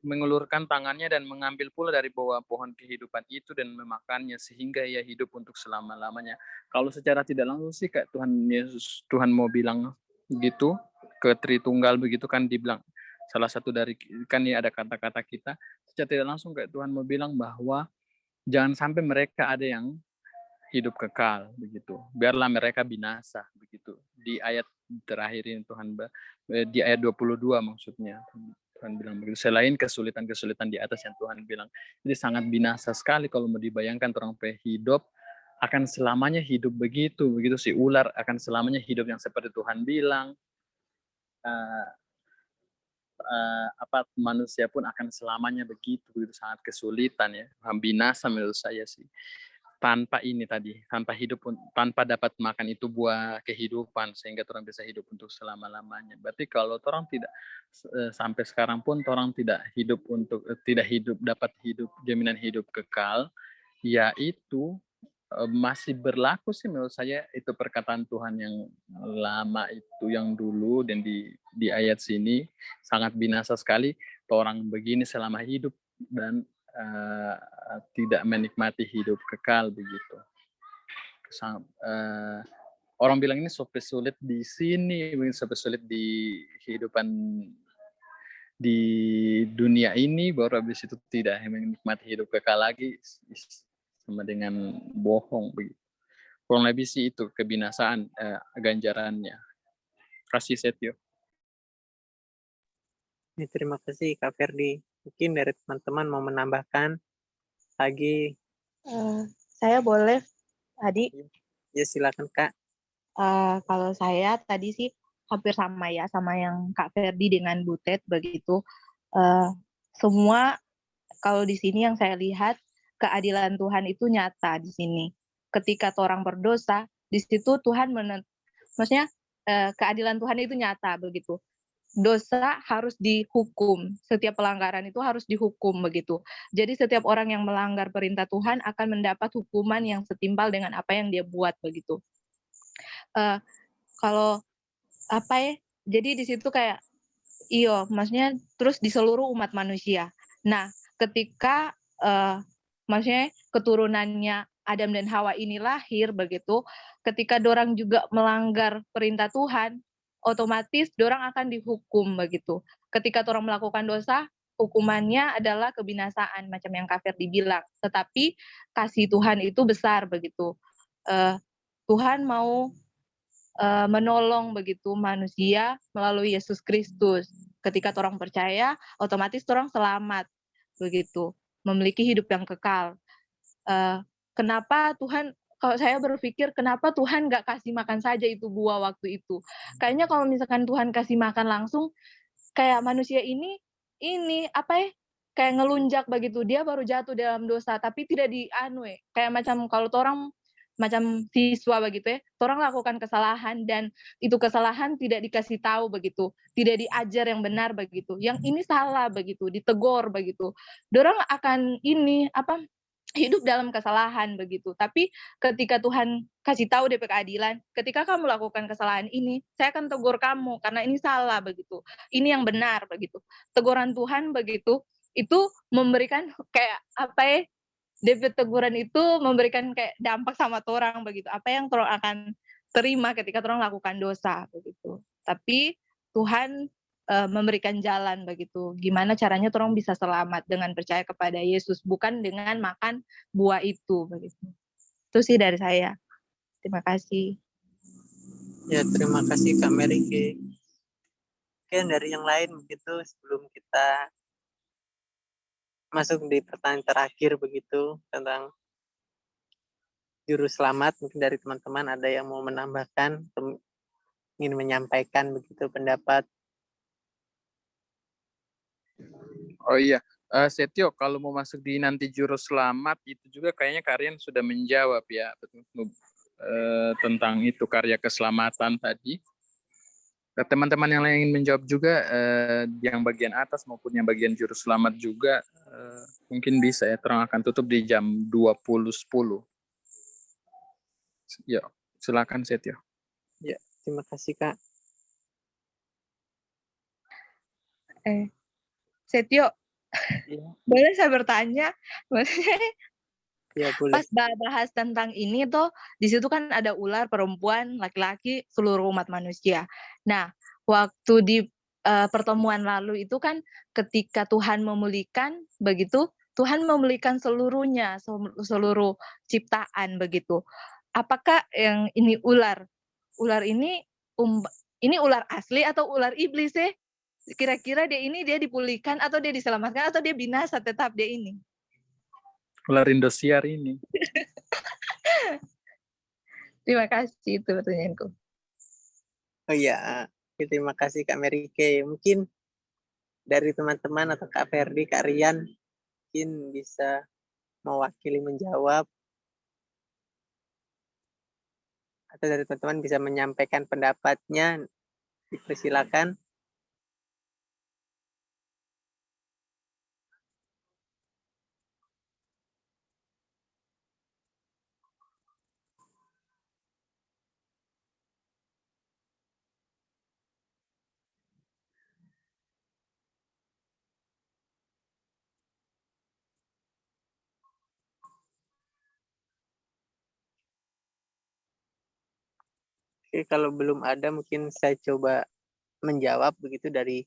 mengulurkan tangannya dan mengambil pula dari bawah pohon kehidupan itu dan memakannya sehingga ia hidup untuk selama-lamanya. Kalau secara tidak langsung sih kayak Tuhan mau bilang gitu ke Tritunggal begitu kan, dibilang salah satu dari kan ya ada kata-kata kita, secara tidak langsung kayak Tuhan mau bilang bahwa jangan sampai mereka ada yang hidup kekal begitu, biarlah mereka binasa begitu. Di ayat terakhir ini Tuhan di ayat 22 maksudnya Tuhan bilang begitu, selain kesulitan-kesulitan di atas yang Tuhan bilang. Jadi sangat binasa sekali kalau mau dibayangkan orang hidup akan selamanya hidup begitu si ular akan selamanya hidup yang seperti Tuhan bilang. Manusia pun akan selamanya begitu sangat kesulitan ya, binasa menurut saya sih. Tanpa hidup, tanpa dapat makan itu buah kehidupan sehingga orang bisa hidup untuk selama-lamanya. Berarti kalau orang tidak sampai sekarang pun orang tidak dapat hidup jaminan hidup kekal, yaitu masih berlaku sih menurut saya itu perkataan Tuhan yang lama itu, yang dulu, dan di ayat sini sangat binasa sekali orang begini selama hidup dan tidak menikmati hidup kekal begitu. Orang bilang ini sampai sulit di sini, sampai sulit di kehidupan di dunia ini, baru habis itu tidak menikmati hidup kekal lagi, sama dengan bohong begitu. Kurang lebih sih itu kebinasaan ganjarannya. Kasih Setio. Terima kasih Kak Ferdi. Mungkin dari teman-teman mau menambahkan lagi. Saya boleh, Adi? Ya silakan Kak. Kalau saya tadi sih hampir sama ya sama yang Kak Ferdi dengan Butet begitu. Semua kalau di sini yang saya lihat keadilan Tuhan itu nyata di sini. Ketika orang berdosa, di situ Tuhan maksudnya keadilan Tuhan itu nyata begitu. Dosa harus dihukum, setiap pelanggaran itu harus dihukum begitu. Jadi setiap orang yang melanggar perintah Tuhan akan mendapat hukuman yang setimpal dengan apa yang dia buat begitu. Kalau apa ya? Jadi di situ kayak maksudnya terus di seluruh umat manusia. Nah, ketika maksudnya keturunannya Adam dan Hawa ini lahir begitu, ketika dorang juga melanggar perintah Tuhan, otomatis dorang akan dihukum begitu. Ketika dorang melakukan dosa, hukumannya adalah kebinasaan macam yang Kak Ferdi bilang. Tetapi kasih Tuhan itu besar begitu. Tuhan mau menolong begitu manusia melalui Yesus Kristus. Ketika orang percaya, otomatis orang selamat begitu, memiliki hidup yang kekal. Kenapa Tuhan? Kalau saya berpikir, kenapa Tuhan nggak kasih makan saja itu buah waktu itu? Kayaknya kalau misalkan Tuhan kasih makan langsung, kayak manusia ini apa ya? Kayak ngelunjak begitu. Dia baru jatuh dalam dosa, tapi tidak kayak macam kalau orang macam siswa begitu ya, orang lakukan kesalahan dan itu kesalahan tidak dikasih tahu begitu, tidak diajar yang benar begitu, yang ini salah begitu, ditegur begitu, dorang akan hidup dalam kesalahan begitu. Tapi ketika Tuhan kasih tahu DP keadilan, ketika kamu lakukan kesalahan ini, saya akan tegur kamu karena ini salah begitu, ini yang benar begitu. Teguran Tuhan begitu itu memberikan kayak apa ya, DP teguran itu memberikan kayak dampak sama orang begitu. Apa yang orang akan terima ketika orang lakukan dosa begitu. Tapi Tuhan memberikan jalan begitu. Gimana caranya orang bisa selamat dengan percaya kepada Yesus, bukan dengan makan buah itu begitu. Itu sih dari saya. Terima kasih. Ya, terima kasih Kak Merike. Mungkin dari yang lain begitu sebelum kita masuk di pertanyaan terakhir begitu tentang juru selamat, mungkin dari teman-teman ada yang mau menambahkan, ingin menyampaikan begitu pendapat. Oh iya, Setio, kalau mau masuk di nanti juru selamat itu juga kayaknya Karian sudah menjawab ya tentang itu karya keselamatan tadi. Teman-teman yang lain ingin menjawab juga yang bagian atas maupun yang bagian juru selamat juga mungkin bisa ya. Terang akan tutup di jam 20.10. Ya, silakan Setio. Ya, terima kasih Kak. Setio, ya. boleh saya bertanya? Ya, boleh. Pas bahas tentang ini tuh, di situ kan ada ular, perempuan, laki-laki, seluruh umat manusia. Nah, waktu di pertemuan lalu itu kan ketika Tuhan memulihkan begitu, Tuhan memulihkan seluruhnya, seluruh ciptaan begitu. Apakah yang ini ular ini ular asli atau ular iblis sih? Kira-kira dia dipulihkan atau dia diselamatkan atau dia binasa tetap dia ini? Ular Indosiar ini. Terima kasih, itu pertanyaanku. Oh iya, terima kasih Kak Merike. Mungkin dari teman-teman atau Kak Ferdi, Kak Rian mungkin bisa mewakili menjawab, atau dari teman-teman bisa menyampaikan pendapatnya, dipersilakan. Oke, kalau belum ada mungkin saya coba menjawab begitu dari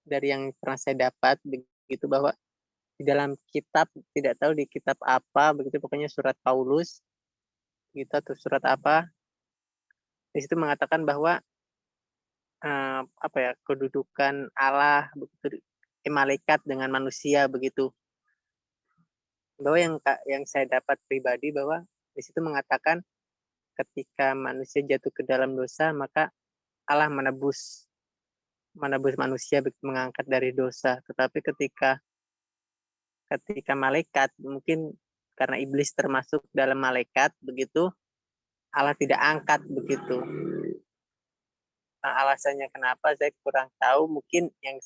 yang pernah saya dapat begitu, bahwa di dalam kitab, tidak tahu di kitab apa begitu, pokoknya surat Paulus gitu atau surat apa, di situ mengatakan bahwa kedudukan Allah begitu, malaikat dengan manusia begitu. Bahwa yang saya dapat pribadi, bahwa di situ mengatakan ketika manusia jatuh ke dalam dosa, maka Allah menebus manusia, mengangkat dari dosa. Tetapi ketika malaikat, mungkin karena iblis termasuk dalam malaikat, begitu Allah tidak angkat begitu. Nah, alasannya kenapa saya kurang tahu. Mungkin yang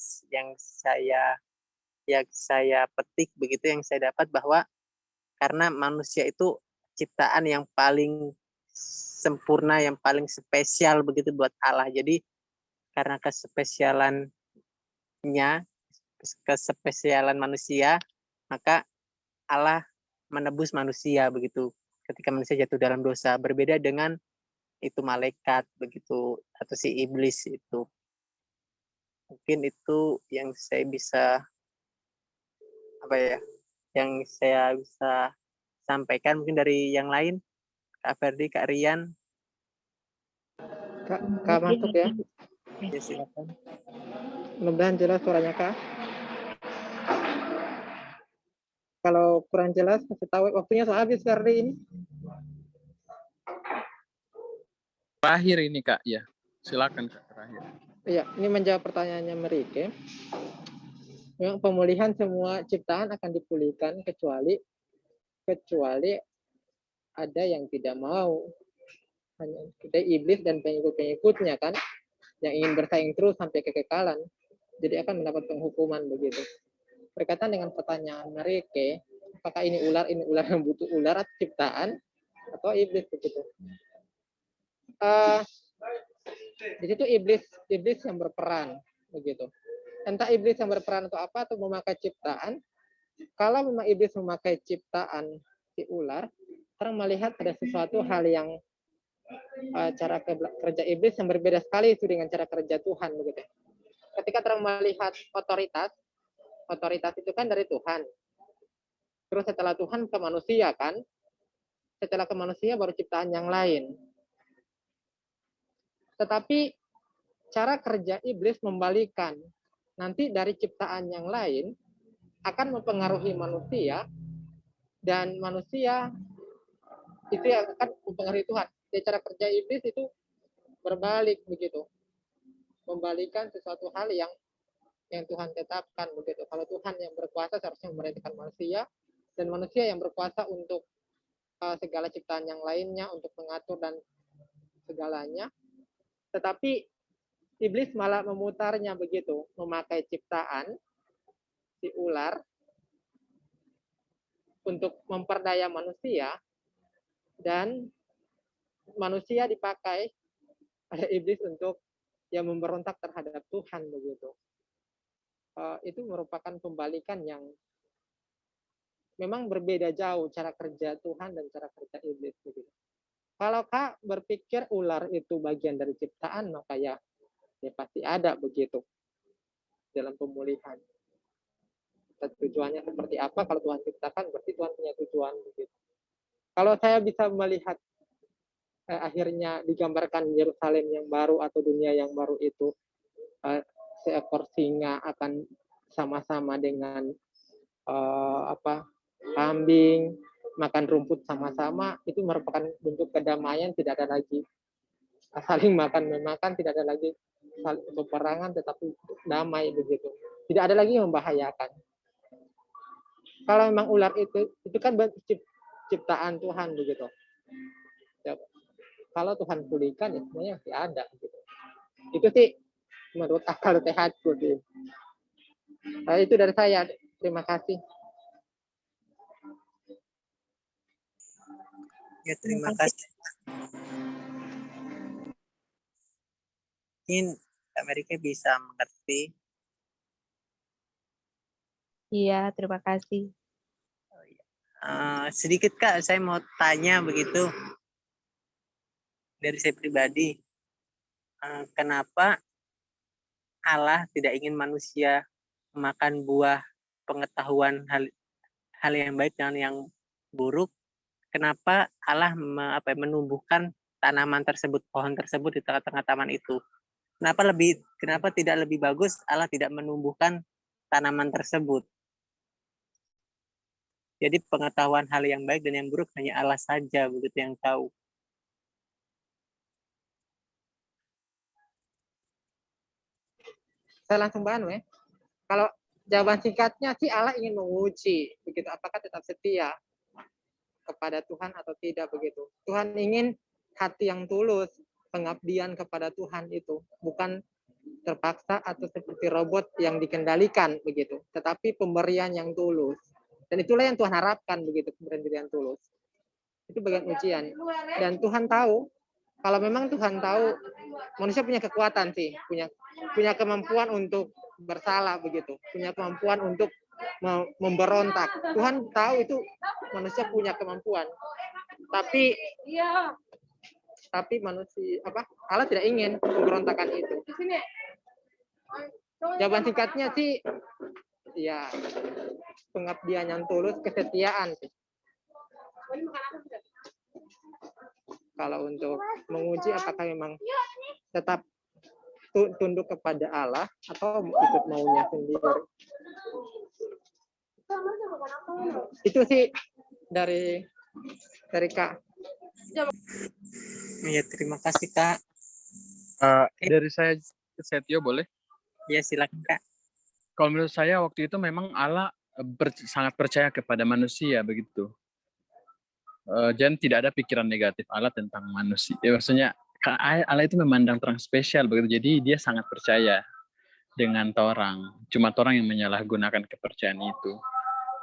saya petik begitu, yang saya dapat, bahwa karena manusia itu ciptaan yang paling sempurna, yang paling spesial begitu buat Allah. Jadi karena kespesialan manusia, maka Allah menebus manusia begitu ketika manusia jatuh dalam dosa, berbeda dengan itu malaikat begitu, atau si iblis itu. Mungkin itu yang saya bisa sampaikan. Mungkin dari yang lain, Kak Ferdi, Kak Rian. Kak masuk ya. Ya, silakan. Mudah-mudahan jelas suaranya Kak. Kalau kurang jelas kasih tahu, waktunya sudah habis Ferdi ini. Terakhir ini Kak, ya. Silakan Kak, terakhir. Iya, ini menjawab pertanyaannya Merike. Memang pemulihan semua ciptaan akan dipulihkan kecuali ada yang tidak mau. Hanya kita iblis dan pengikut-pengikutnya kan, yang ingin bersaing terus sampai kekekalan. Jadi akan mendapat penghukuman begitu. Berkaitan dengan pertanyaan Merike, apakah ini ular yang butuh ular atau ciptaan atau iblis begitu? Di situ iblis yang berperan begitu. Entah iblis yang berperan atau apa, atau memakai ciptaan. Kalau memang iblis memakai ciptaan si ular, orang melihat ada sesuatu hal yang cara kerja iblis yang berbeda sekali itu dengan cara kerja Tuhan begitu. Ketika orang melihat otoritas itu kan dari Tuhan. Terus setelah Tuhan ke manusia kan, setelah ke manusia baru ciptaan yang lain. Tetapi cara kerja iblis membalikan. Nanti dari ciptaan yang lain akan mempengaruhi manusia, dan manusia itu yang akan mempengaruhi Tuhan. Jadi cara kerja iblis itu berbalik begitu. Membalikan sesuatu hal yang Tuhan tetapkan begitu. Kalau Tuhan yang berkuasa seharusnya memerintahkan manusia, dan manusia yang berkuasa untuk segala ciptaan yang lainnya, untuk mengatur dan segalanya. Tetapi iblis malah memutarnya begitu, memakai ciptaan si ular untuk memperdaya manusia, dan manusia dipakai oleh iblis untuk yang memberontak terhadap Tuhan begitu. Itu merupakan pembalikan yang memang berbeda jauh cara kerja Tuhan dan cara kerja iblis begitu. Kalau Kak berpikir ular itu bagian dari ciptaan, maka ya pasti ada begitu dalam pemulihan. Tujuannya seperti apa? Kalau Tuhan ciptakan, berarti Tuhan punya tujuan begitu. Kalau saya bisa melihat akhirnya digambarkan Yerusalem yang baru atau dunia yang baru itu, seekor singa akan sama-sama dengan kambing, makan rumput sama-sama, itu merupakan bentuk kedamaian. Tidak ada lagi saling makan-memakan, tidak ada lagi peperangan, tetapi damai begitu. Tidak ada lagi yang membahayakan. Kalau memang ular itu kan ciptaan Tuhan begitu. Ya, kalau Tuhan pulihkan, ya semuanya masih ada gitu. Itu sih menurut akal sehatku sih. Itu dari saya. Terima kasih. Ya, terima kasih. Mungkin Amerika bisa mengerti. Iya, terima kasih. Sedikit Kak, saya mau tanya begitu dari saya pribadi. Kenapa Allah tidak ingin manusia memakan buah pengetahuan hal yang baik dan yang buruk? Kenapa Allah menumbuhkan tanaman tersebut, pohon tersebut di tengah-tengah taman itu? Kenapa tidak lebih bagus Allah tidak menumbuhkan tanaman tersebut? Jadi pengetahuan hal yang baik dan yang buruk hanya Allah saja begitu yang tahu. saya langsung bahas ya. Kalau jawaban singkatnya sih Allah ingin menguji begitu apakah tetap setia kepada Tuhan atau tidak begitu. Tuhan ingin hati yang tulus, pengabdian kepada Tuhan itu, bukan terpaksa atau seperti robot yang dikendalikan begitu, tetapi pemberian yang tulus. Dan itulah yang Tuhan harapkan begitu, pemberian tulus. Itu bagian ujian. Dan Tuhan tahu, kalau memang Tuhan tahu, manusia punya kekuatan sih, punya kemampuan untuk bersalah begitu, punya kemampuan untuk memberontak. Tuhan tahu itu manusia punya kemampuan, tapi manusia Allah tidak ingin pemberontakan itu. Jawaban singkatnya sih ya pengabdian yang tulus, kesetiaan sih. Kalau untuk menguji apakah memang tetap tunduk kepada Allah atau ikut maunya sendiri. Itu sih dari Kak. Ya, terima kasih Kak. Dari saya Setio boleh? Ya, silakan Kak. Kalau menurut saya waktu itu memang Allah sangat percaya kepada manusia begitu. Dan tidak ada pikiran negatif Allah tentang manusia. Maksudnya Allah itu memandang orang spesial begitu. Jadi dia sangat percaya dengan orang. Cuma orang yang menyalahgunakan kepercayaan itu.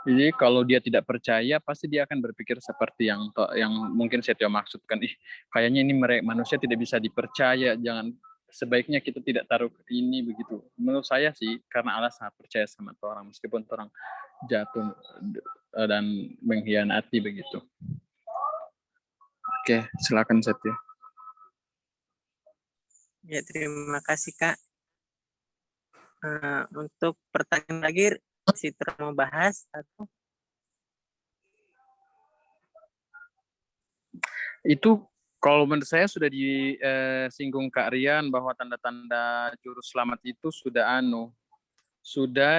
Jadi kalau dia tidak percaya, pasti dia akan berpikir seperti yang mungkin Setio maksudkan. Kayaknya ini manusia tidak bisa dipercaya. Sebaiknya kita tidak taruh ini begitu. Menurut saya sih, karena Allah sangat percaya sama orang, meskipun orang jatuh dan mengkhianati begitu. Oke, silakan Setio. Ya, terima kasih Kak. Untuk pertanyaan lagi, Citra mau bahas atau? Itu kalau menurut saya sudah disinggung Kak Rian bahwa tanda-tanda juru selamat itu sudah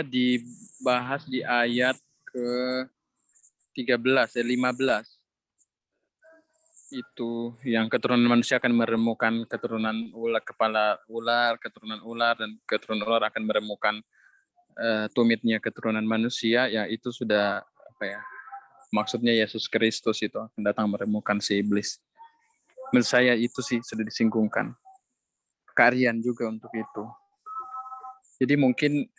dibahas di ayat ke-13 15. Itu yang keturunan manusia akan meremukan keturunan kepala ular, keturunan ular, dan keturunan ular akan meremukan tumitnya keturunan manusia. Ya itu sudah maksudnya Yesus Kristus itu akan datang meremukan si iblis. Menurut saya itu sih sudah disinggungkan. Karian juga untuk itu. Jadi mungkin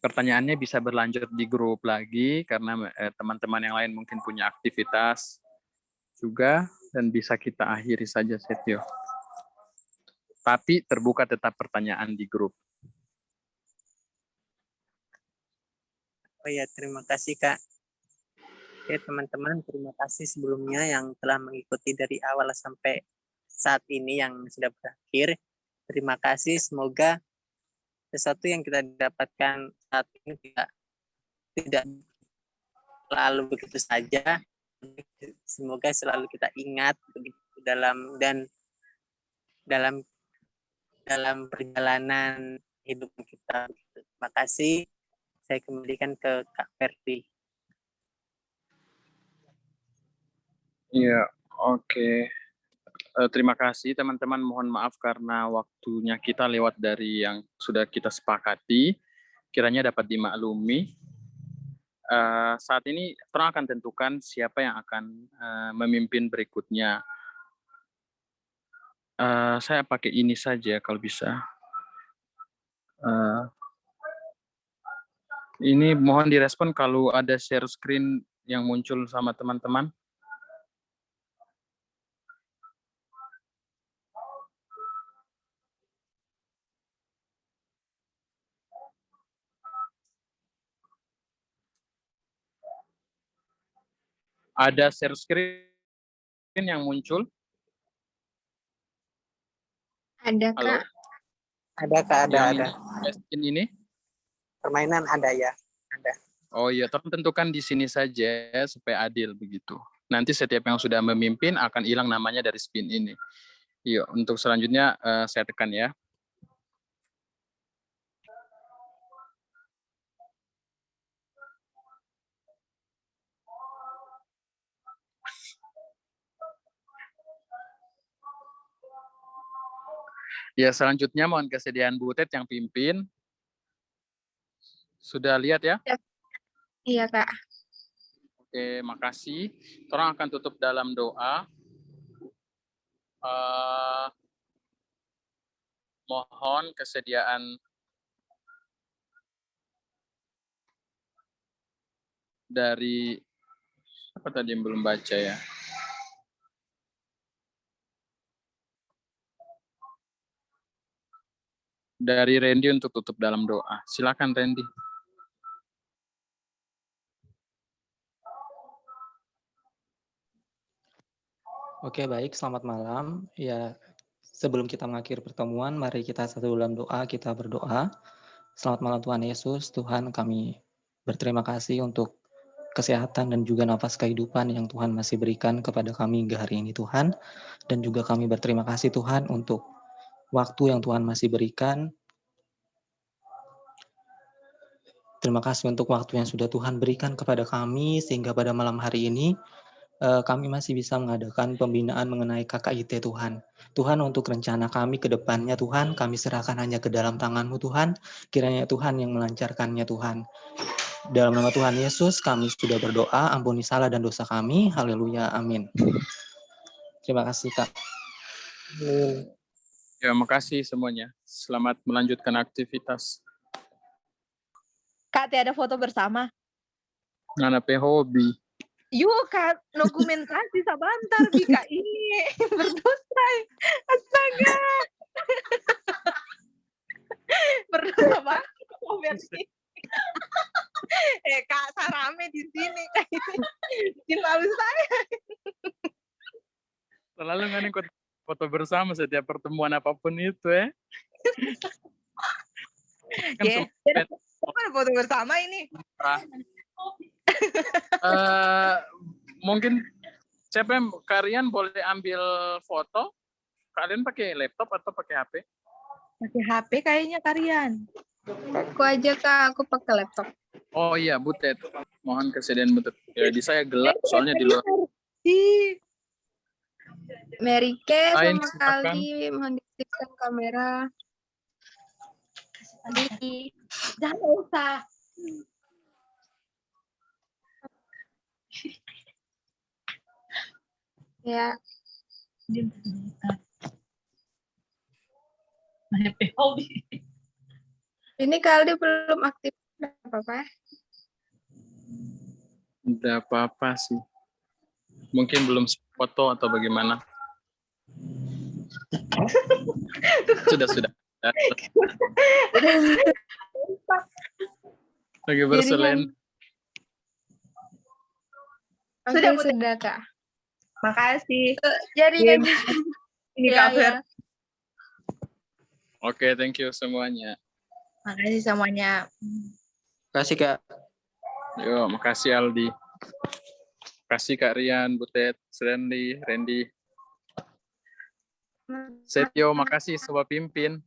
pertanyaannya bisa berlanjut di grup lagi karena teman-teman yang lain mungkin punya aktivitas juga, dan bisa kita akhiri saja Setio. Tapi terbuka tetap pertanyaan di grup. Oh ya, terima kasih Kak. Oke teman-teman, terima kasih sebelumnya yang telah mengikuti dari awal sampai saat ini yang sudah berakhir. Terima kasih, semoga sesuatu yang kita dapatkan saat ini tidak lalu begitu saja. Semoga selalu kita ingat dalam perjalanan hidup kita. Terima kasih. Saya kembalikan ke Kak Ferdi. Iya, oke. Terima kasih teman-teman. Mohon maaf karena waktunya kita lewat dari yang sudah kita sepakati. Kiranya dapat dimaklumi. Saat ini Tuhan akan tentukan siapa yang akan memimpin berikutnya. Saya pakai ini saja kalau bisa. Ini mohon direspon kalau ada share screen yang muncul sama teman-teman. Ada share screen yang muncul? Ada, Halo? Kak. Ada Kak, ada. Ini? Permainan ada ya, ada. Oh iya, tentukan di sini saja supaya adil begitu. Nanti setiap yang sudah memimpin akan hilang namanya dari spin ini. Yuk, untuk selanjutnya saya tekan ya. Ya, selanjutnya mohon kesediaan Butet yang pimpin. Sudah lihat ya? Iya, Kak. Oke, makasih. Orang akan tutup dalam doa. Mohon kesediaan dari apa tadi yang belum baca ya? Dari Randy untuk tutup dalam doa. Silakan Randy. Oke, baik. Selamat malam. Ya, sebelum kita mengakhiri pertemuan, mari kita satu dalam doa, kita berdoa. Selamat malam Tuhan Yesus. Tuhan, kami berterima kasih untuk kesehatan dan juga nafas kehidupan yang Tuhan masih berikan kepada kami hingga hari ini Tuhan. Dan juga kami berterima kasih Tuhan untuk waktu yang Tuhan masih berikan. Terima kasih untuk waktu yang sudah Tuhan berikan kepada kami sehingga pada malam hari ini kami masih bisa mengadakan pembinaan mengenai KKIT Tuhan. Tuhan, untuk rencana kami ke depannya Tuhan, kami serahkan hanya ke dalam tangan-Mu Tuhan. Kiranya Tuhan yang melancarkannya Tuhan. Dalam nama Tuhan Yesus kami sudah berdoa, ampuni salah dan dosa kami. Haleluya, amin. Terima kasih Kak. Ya, makasih semuanya. Selamat melanjutkan aktivitas. Kak, tiada foto bersama. Ngana pe hobi. Yuk, Kak, dokumentasi sabantar Bika ini berdosa. Astaga. Berdosa banget versi. Kak, sarame di sini kayak ini. Lalu saya. Selalu kan ikut foto bersama setiap pertemuan apapun itu ya. Kan ada foto bersama ini. Mungkin siapa yang kalian boleh ambil foto? Kalian pakai laptop atau pakai HP? Pakai HP kayaknya kalian. Aku aja, Kak. Aku pakai laptop. Oh iya, Butet. Mohon kesediaan Butet. Ya, di saya gelap soalnya di luar. Mary Kay Lain, sama silakan. Kali mohon diaktifkan kamera. Jangan usah. Ya. Ini Kaldi belum aktif. Nggak apa-apa. Tidak apa-apa sih. Mungkin belum foto atau bagaimana. Sudah. Lagi berselin. Sudah, Kak. Makasih. Jaringan. Ini Ya, cover. ya. Oke, thank you semuanya. Makasih semuanya. Kasih Kak. Yo, makasih Aldi. Makasih Kak Rian, Butet, Randy. Setio, makasih Sobat Pimpin.